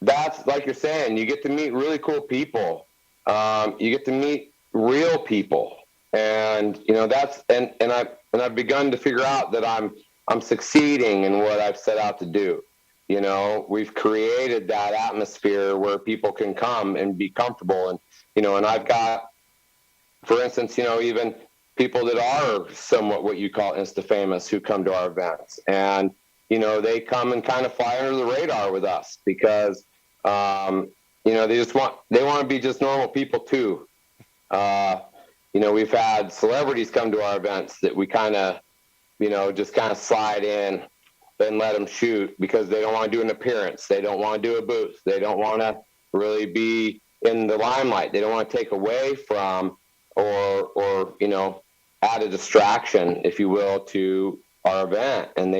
that's like you're saying, you get to meet really cool people. You get to meet real people. And, I've begun to figure out that I'm succeeding in what I've set out to do. we've created that atmosphere where people can come and be comfortable. And I've got, for instance, even people that are somewhat what you call insta-famous who come to our events. And, they come and kind of fly under the radar with us because, they want to be just normal people too. We've had celebrities come to our events that we kind of, just kind of slide in and let them shoot because they don't want to do an appearance. They don't want to do a booth. They don't want to really be in the limelight. They don't want to take away from or add a distraction, if you will, to our event. And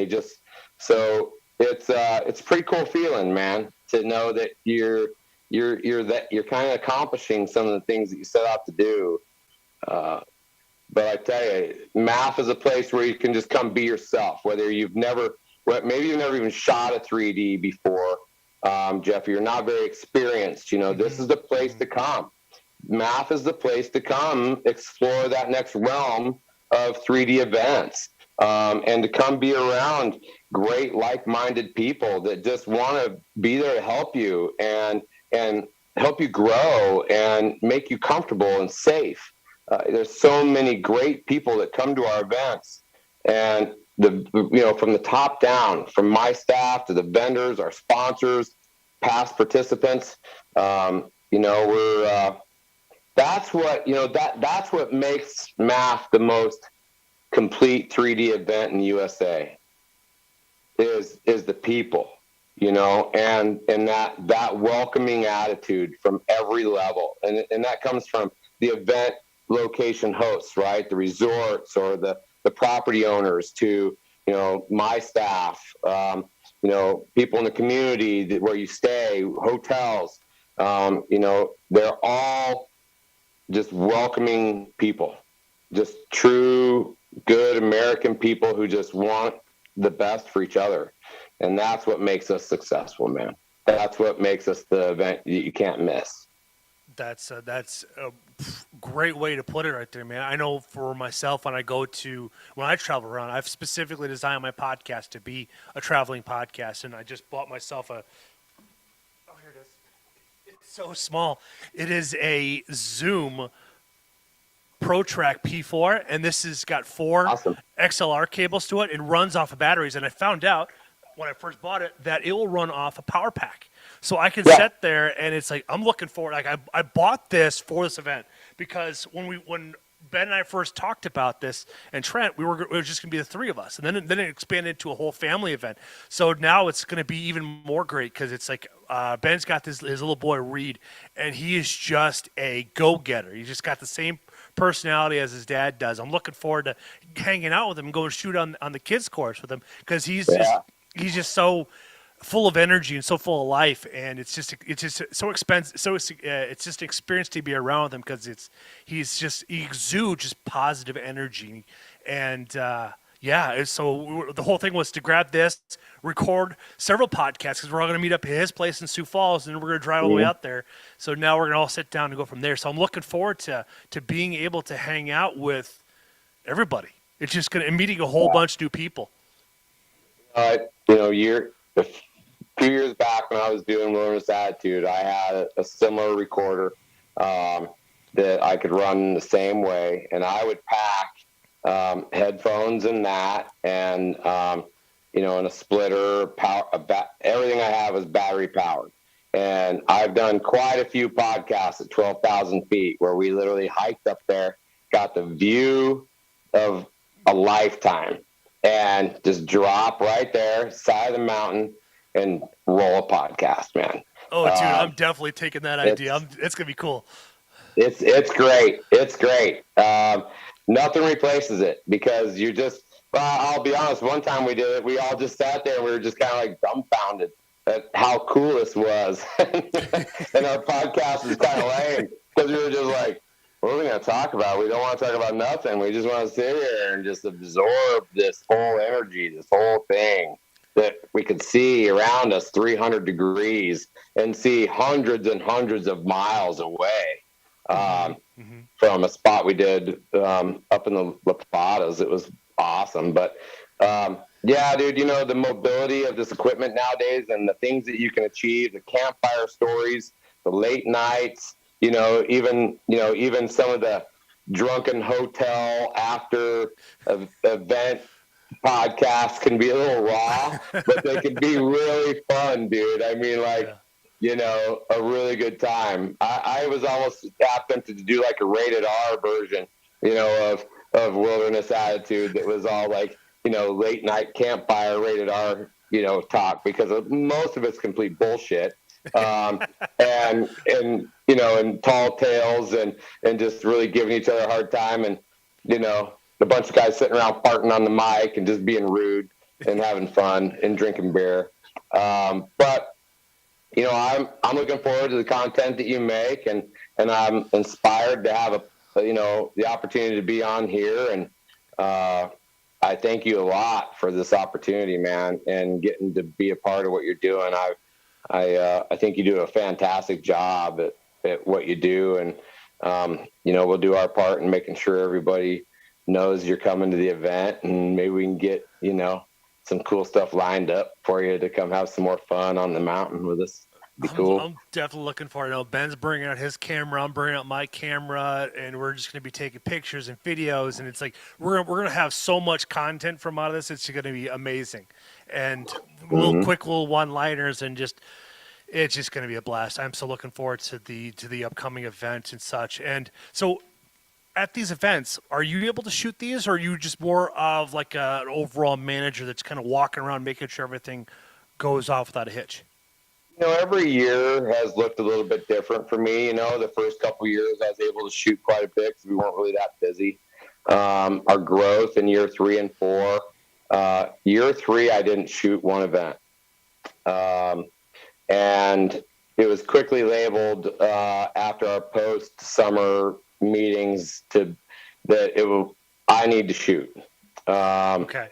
so it's a pretty cool feeling, man, to know that you're kind of accomplishing some of the things that you set out to do. But I tell you, MAF is a place where you can just come be yourself, whether maybe you've never even shot a 3D before, Jeff, you're not very experienced. This is the place to come. MAF is the place to come explore that next realm of 3D events, and to come be around great like-minded people that just want to be there to help you and help you grow and make you comfortable and safe. There's so many great people that come to our events, and from the top down, from my staff to the vendors, our sponsors, past participants, we're that's what makes MAF the most complete 3D event in the USA is the people, and that welcoming attitude from every level, and that comes from the event location hosts, right? The resorts or the property owners to, my staff, people in the community where you stay, hotels, they're all just welcoming people, just true, good American people who just want the best for each other. And that's what makes us successful, man. That's what makes us the event that you can't miss.
That's a great way to put it right there, man. I know for myself, when I travel around, I've specifically designed my podcast to be a traveling podcast, and I just bought myself here it is. It's so small. It is a Zoom ProTrack P4, and this has got 4
Awesome.
XLR cables to it and runs off of batteries. And I found out when I first bought it that it will run off a power pack. So I can sit there, and it's like, I'm looking forward. Like I bought this for this event because when Ben and I first talked about this, and Trent, it was just going to be the 3 of us, and then it expanded to a whole family event. So now it's going to be even more great because it's like Ben's got his little boy Reed, and he is just a go-getter. He's just got the same personality as his dad does. I'm looking forward to hanging out with him and going to shoot on the kids course with him because he's just so full of energy and so full of life, and it's just so expensive. So it's just an experience to be around with him because he exudes just positive energy, and so the whole thing was to grab this, record several podcasts because we're all going to meet up at his place in Sioux Falls, and then we're going to drive all the way out there. So now we're going to all sit down and go from there. So I'm looking forward to being able to hang out with everybody. It's just going to meeting a whole bunch of new people.
A few years back when I was doing Wilderness Attitude, I had a similar recorder that I could run the same way, and I would pack headphones and that, and and a splitter, everything I have is battery powered. And I've done quite a few podcasts at 12,000 feet where we literally hiked up there, got the view of a lifetime, and just drop right there, side of the mountain, and roll a podcast, man.
Oh, dude, I'm definitely taking that idea. It's gonna be cool.
It's great. It's great. Nothing replaces it because you just. Well, I'll be honest. One time we did it. We all just sat there and we were just kind of like dumbfounded at how cool this was, and our podcast is kind of lame because we were just like, "What are we going to talk about? We don't want to talk about nothing. We just want to sit here and just absorb this whole energy, this whole thing." That we could see around us 300 degrees and see hundreds and hundreds of miles away from a spot we did up in the La Platas. It was awesome. But Yeah, dude, the mobility of this equipment nowadays and the things that you can achieve, the campfire stories, the late nights, even some of the drunken hotel after event podcasts can be a little raw, but they can be really fun, dude. I mean, like,
Yeah.
a really good time. I was almost half tempted to do like a rated R version, of Wilderness Attitude that was all like, late night campfire rated R, talk, because most of it's complete bullshit. And tall tales and just really giving each other a hard time. And, a bunch of guys sitting around farting on the mic and just being rude and having fun and drinking beer. But I'm looking forward to the content that you make, and I'm inspired to have the opportunity to be on here. And I thank you a lot for this opportunity, man, and getting to be a part of what you're doing. I think you do a fantastic job at what you do, and we'll do our part in making sure everybody knows you're coming to the event, and maybe we can get some cool stuff lined up for you to come have some more fun on the mountain with us. Be cool.
I'm definitely looking forward. I know Ben's bringing out his camera. I'm bringing out my camera, and we're just going to be taking pictures and videos. And it's like we're gonna have so much content from out of this. It's going to be amazing, and quick little one-liners, and it's just going to be a blast. I'm so looking forward to the upcoming event and such. And so, at these events, are you able to shoot these, or are you just more of like an overall manager that's kind of walking around making sure everything goes off without a hitch?
Every year has looked a little bit different for me. The first couple of years I was able to shoot quite a bit because we weren't really that busy. Our growth in year 3 and 4. Year 3, I didn't shoot one event. And it was quickly labeled after our post-summer meetings I need to shoot.
Okay.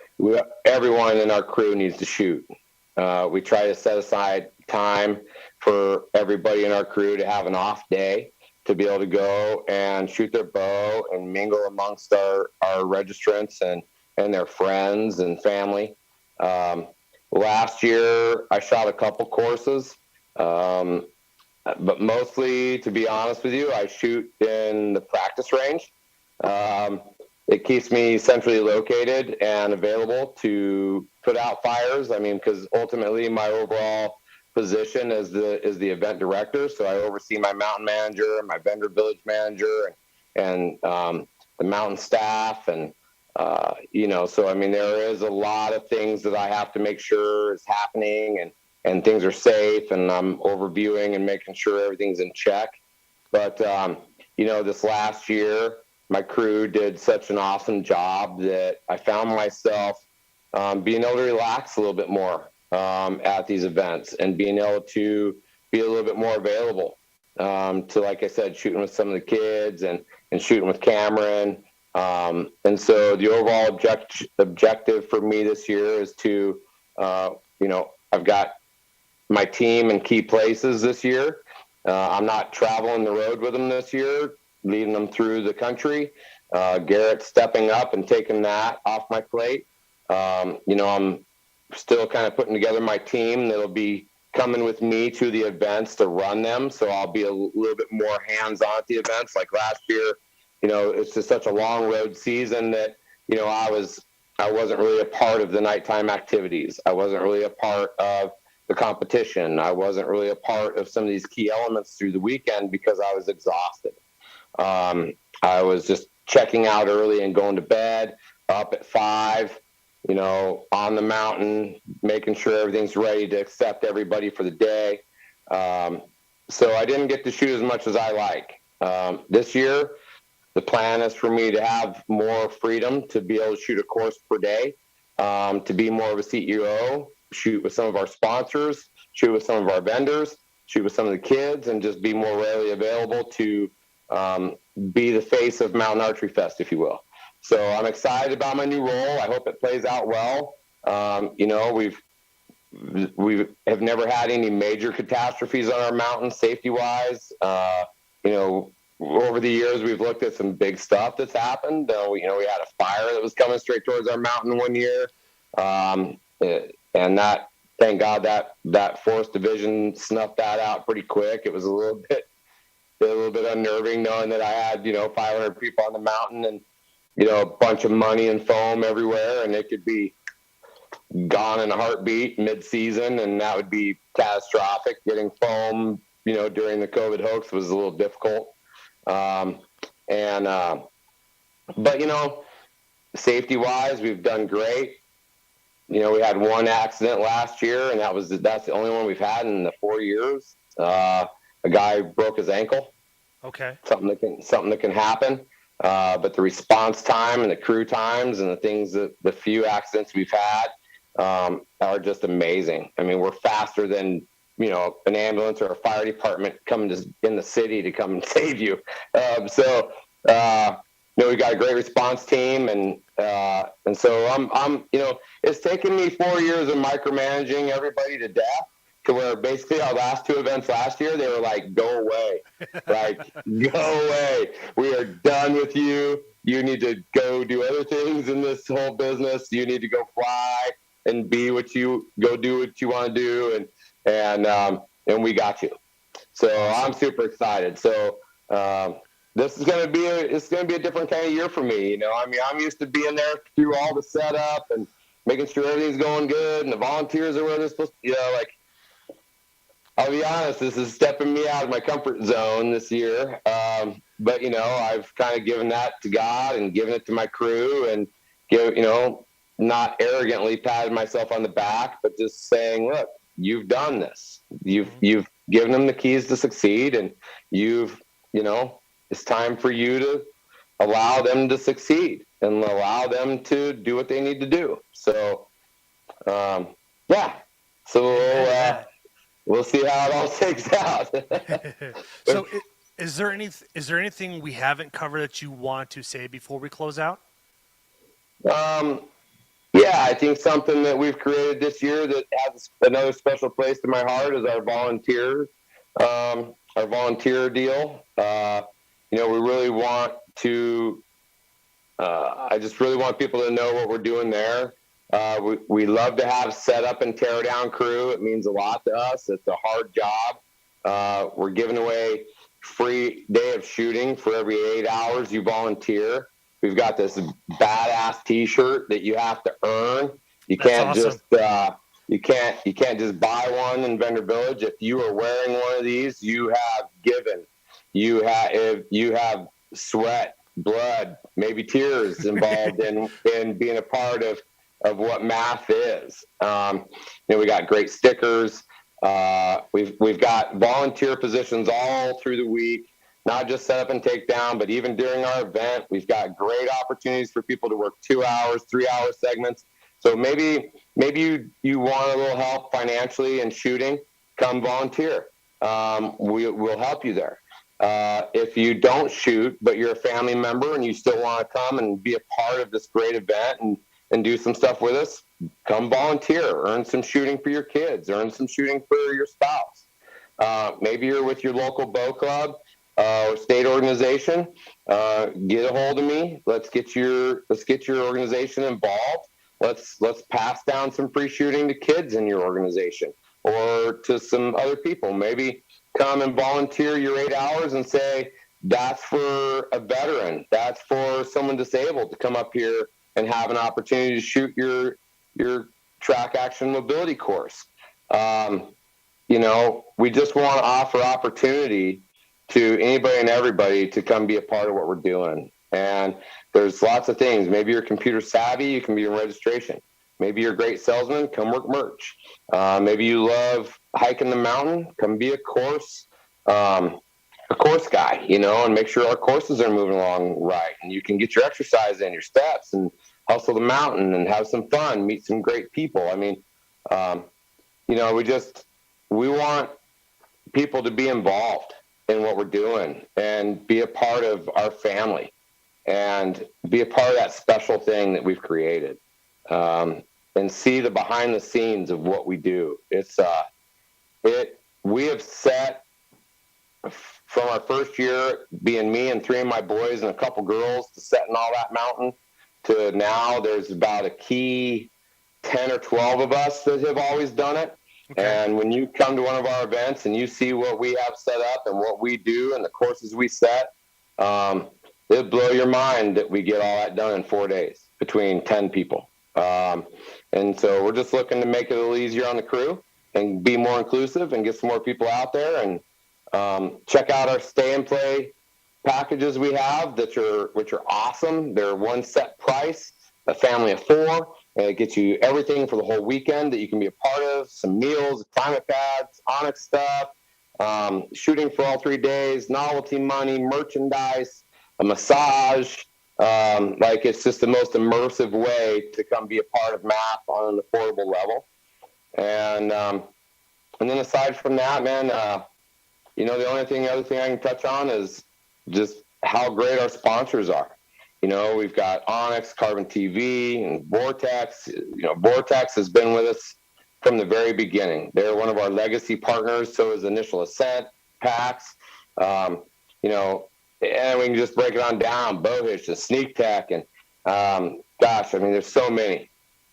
Everyone in our crew needs to shoot. We try to set aside time for everybody in our crew to have an off day to be able to go and shoot their bow and mingle amongst our registrants and their friends and family. Last year, I shot a couple courses, but mostly, to be honest with you, I shoot in the practice range. It keeps me centrally located and available to put out fires. I mean, because ultimately my overall position is the event director. So I oversee my mountain manager, my vendor village manager, and the mountain staff. And, so, I mean, there is a lot of things that I have to make sure is happening and things are safe, and I'm overviewing and making sure everything's in check. But, this last year, my crew did such an awesome job that I found myself being able to relax a little bit more at these events and being able to be a little bit more available to, like I said, shooting with some of the kids and shooting with Cameron. And so the overall objective for me this year is to, I've got my team in key places this year. I'm not traveling the road with them this year, leading them through the country. Garrett's stepping up and taking that off my plate. I'm still kind of putting together my team that'll be coming with me to the events to run them. So I'll be a little bit more hands-on at the events. Like last year, it's just such a long road season that, I wasn't really a part of the nighttime activities. I wasn't really a part of the competition. I wasn't really a part of some of these key elements through the weekend because I was exhausted. I was just checking out early and going to bed, up at 5, on the mountain, making sure everything's ready to accept everybody for the day. So I didn't get to shoot as much as I like. This year, the plan is for me to have more freedom to be able to shoot a course per day, to be more of a CEO, shoot with some of our sponsors, shoot with some of our vendors, shoot with some of the kids, and just be more readily available to be the face of Mountain Archery Fest, if you will. So I'm excited about my new role. I hope it plays out well. We have never had any major catastrophes on our mountain safety-wise. Over the years, we've looked at some big stuff that's happened. We had a fire that was coming straight towards our mountain one year. And that, thank God that Forest Division snuffed that out pretty quick. It was a little bit unnerving knowing that I had, 500 people on the mountain and, a bunch of money and foam everywhere, and it could be gone in a heartbeat mid-season, and that would be catastrophic. Getting foam, during the COVID hoax was a little difficult. But safety-wise, we've done great. We had one accident last year, and that's the only one we've had in the 4 years. A guy broke his ankle.
Okay.
Something that can happen. But the response time and the crew times and the few accidents we've had are just amazing. I mean, we're faster than an ambulance or a fire department coming in the city to come and save you. We got a great response team, and so I'm it's taken me 4 years of micromanaging everybody to death, to where basically our last two events last year, they were like, go away, go away. We are done with you. You need to go do other things in this whole business. You need to go fly and do what you want to do. And we got you. So I'm super excited. So, this is going to be a different kind of year for me. I'm used to being there through all the setup and making sure everything's going good and the volunteers are where they're supposed to, I'll be honest, this is stepping me out of my comfort zone this year. But I've kind of given that to God and given it to my crew, and not arrogantly patted myself on the back, but just saying, look, you've done this. You've given them the keys to succeed, and it's time for you to allow them to succeed and allow them to do what they need to do. So, yeah. So we'll see how it all shakes out.
So, is there anything we haven't covered that you want to say before we close out?
Yeah, I think something that we've created this year that has another special place in my heart is our volunteer deal. We really want to. I just really want people to know what we're doing there. We love to have set up and tear down crew. It means a lot to us. It's a hard job. We're giving away free day of shooting for every 8 hours you volunteer. We've got this badass T-shirt that you have to earn. You can't just you can't just buy one in Vendor Village. If you are wearing one of these, you have given. You have sweat, blood, maybe tears involved in being a part of what math is. We got great stickers. We've got volunteer positions all through the week, not just set up and take down, but even during our event, we've got great opportunities for people to work 2 hours, 3 hour segments. So maybe you want a little help financially in shooting, come volunteer. We'll help you there. If you don't shoot, but you're a family member and you still want to come and be a part of this great event and do some stuff with us, come volunteer, earn some shooting for your kids, earn some shooting for your spouse. Maybe you're with your local bow club or state organization. Get a hold of me. Let's get your organization involved. Let's pass down some free shooting to kids in your organization or to some other people. Maybe come and volunteer your 8 hours and say, that's for a veteran. That's for someone disabled to come up here and have an opportunity to shoot your track action mobility course. We just want to offer opportunity to anybody and everybody to come be a part of what we're doing. And there's lots of things. Maybe you're computer savvy, you can be in registration. Maybe you're a great salesman, come work merch. Maybe you love hiking the mountain, come be a course guy, and make sure our courses are moving along right. And you can get your exercise in, your steps, and hustle the mountain and have some fun, meet some great people. I mean, we want people to be involved in what we're doing and be a part of our family and be a part of that special thing that we've created. And see the behind the scenes of what we do. We have set from our first year being me and 3 of my boys and a couple girls to setting all that mountain to now there's about a key 10 or 12 of us that have always done it. Okay. And when you come to one of our events and you see what we have set up and what we do and the courses we set, it'll blow your mind that we get all that done in 4 days between 10 people. And so we're just looking to make it a little easier on the crew and be more inclusive and get some more people out there, and check out our stay and play packages we have, which are awesome. They're one set price, a family of 4, and it gets you everything for the whole weekend that you can be a part of, some meals, climate pads, Onyx stuff, shooting for all 3 days, novelty money, merchandise, a massage. Like, it's just the most immersive way to come be a part of MAP on an affordable level. And then aside from that, man, the other thing I can touch on is just how great our sponsors are. We've got Onyx, Carbon TV, and Vortex. Vortex has been with us from the very beginning. They're one of our legacy partners. So is Initial Ascent, PAX. And we can just break it on down. Bowhitch and Sneak Tech, and there's so many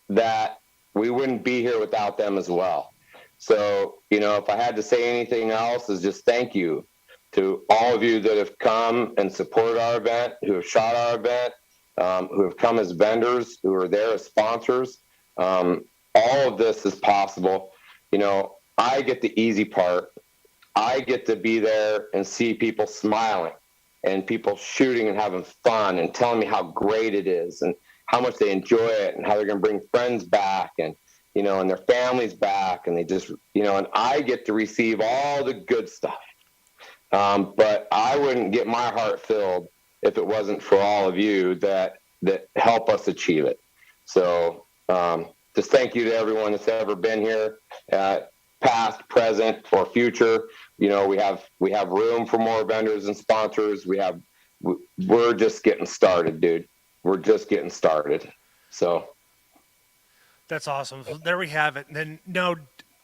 that we wouldn't be here without them as well. So, if I had to say anything else, is just thank you to all of you that have come and supported our event, who have shot our event, who have come as vendors, who are there as sponsors. All of this is possible. I get the easy part. I get to be there and see people smiling and people shooting and having fun and telling me how great it is and how much they enjoy it and how they're going to bring friends back and their families back, and they just, and I get to receive all the good stuff. But I wouldn't get my heart filled if it wasn't for all of you that help us achieve it. So just thank you to everyone that's ever been here, past, present, or future. We have room for more vendors and sponsors. We're just getting started, dude. We're just getting started. So.
That's awesome. So there we have it. And then, now,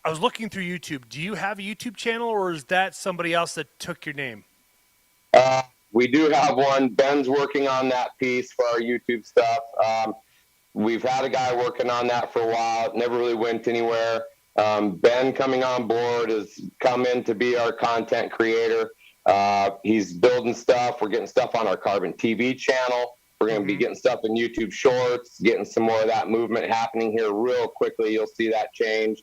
I was looking through YouTube. Do you have a YouTube channel, or is that somebody else that took your name?
We do have one. Ben's working on that piece for our YouTube stuff. We've had a guy working on that for a while. It never really went anywhere. Ben coming on board has come in to be our content creator. He's building stuff. We're getting stuff on our Carbon TV channel. We're going to be getting stuff in YouTube Shorts, getting some more of that movement happening here real quickly. You'll see that change.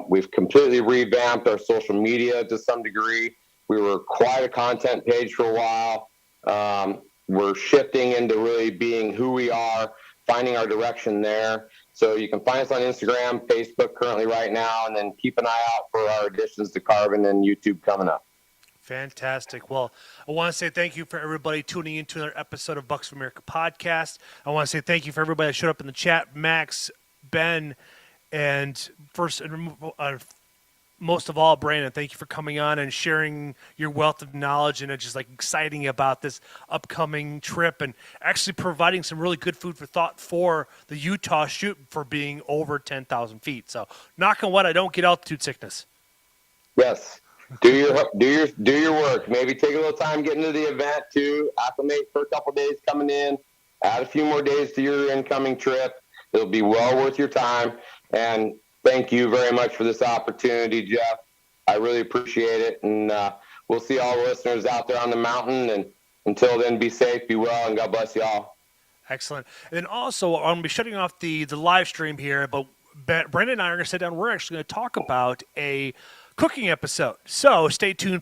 We've completely revamped our social media to some degree. We were quite a content page for a while. We're shifting into really being who we are, finding our direction there. So you can find us on Instagram, Facebook currently right now, and then keep an eye out for our additions to Carbon and YouTube coming up.
Fantastic. Well, I want to say thank you for everybody tuning into another episode of Bucks of America podcast. I want to say thank you for everybody that showed up in the chat, Max, Ben, and most of all, Brandon. Thank you for coming on and sharing your wealth of knowledge and just exciting about this upcoming trip, and actually providing some really good food for thought for the Utah shoot for being over 10,000 feet. So knock on wood, I don't get altitude sickness.
Yes. Do your work. Maybe take a little time getting to the event too. Acclimate for a couple of days coming in. Add a few more days to your incoming trip. It'll be well worth your time. And thank you very much for this opportunity, Jeff. I really appreciate it. And we'll see all the listeners out there on the mountain. And until then, be safe, be well, and God bless you all.
Excellent. And then also, I'm going to be shutting off the live stream here, but Brandon and I are going to sit down. We're actually going to talk about a cooking episode. So stay tuned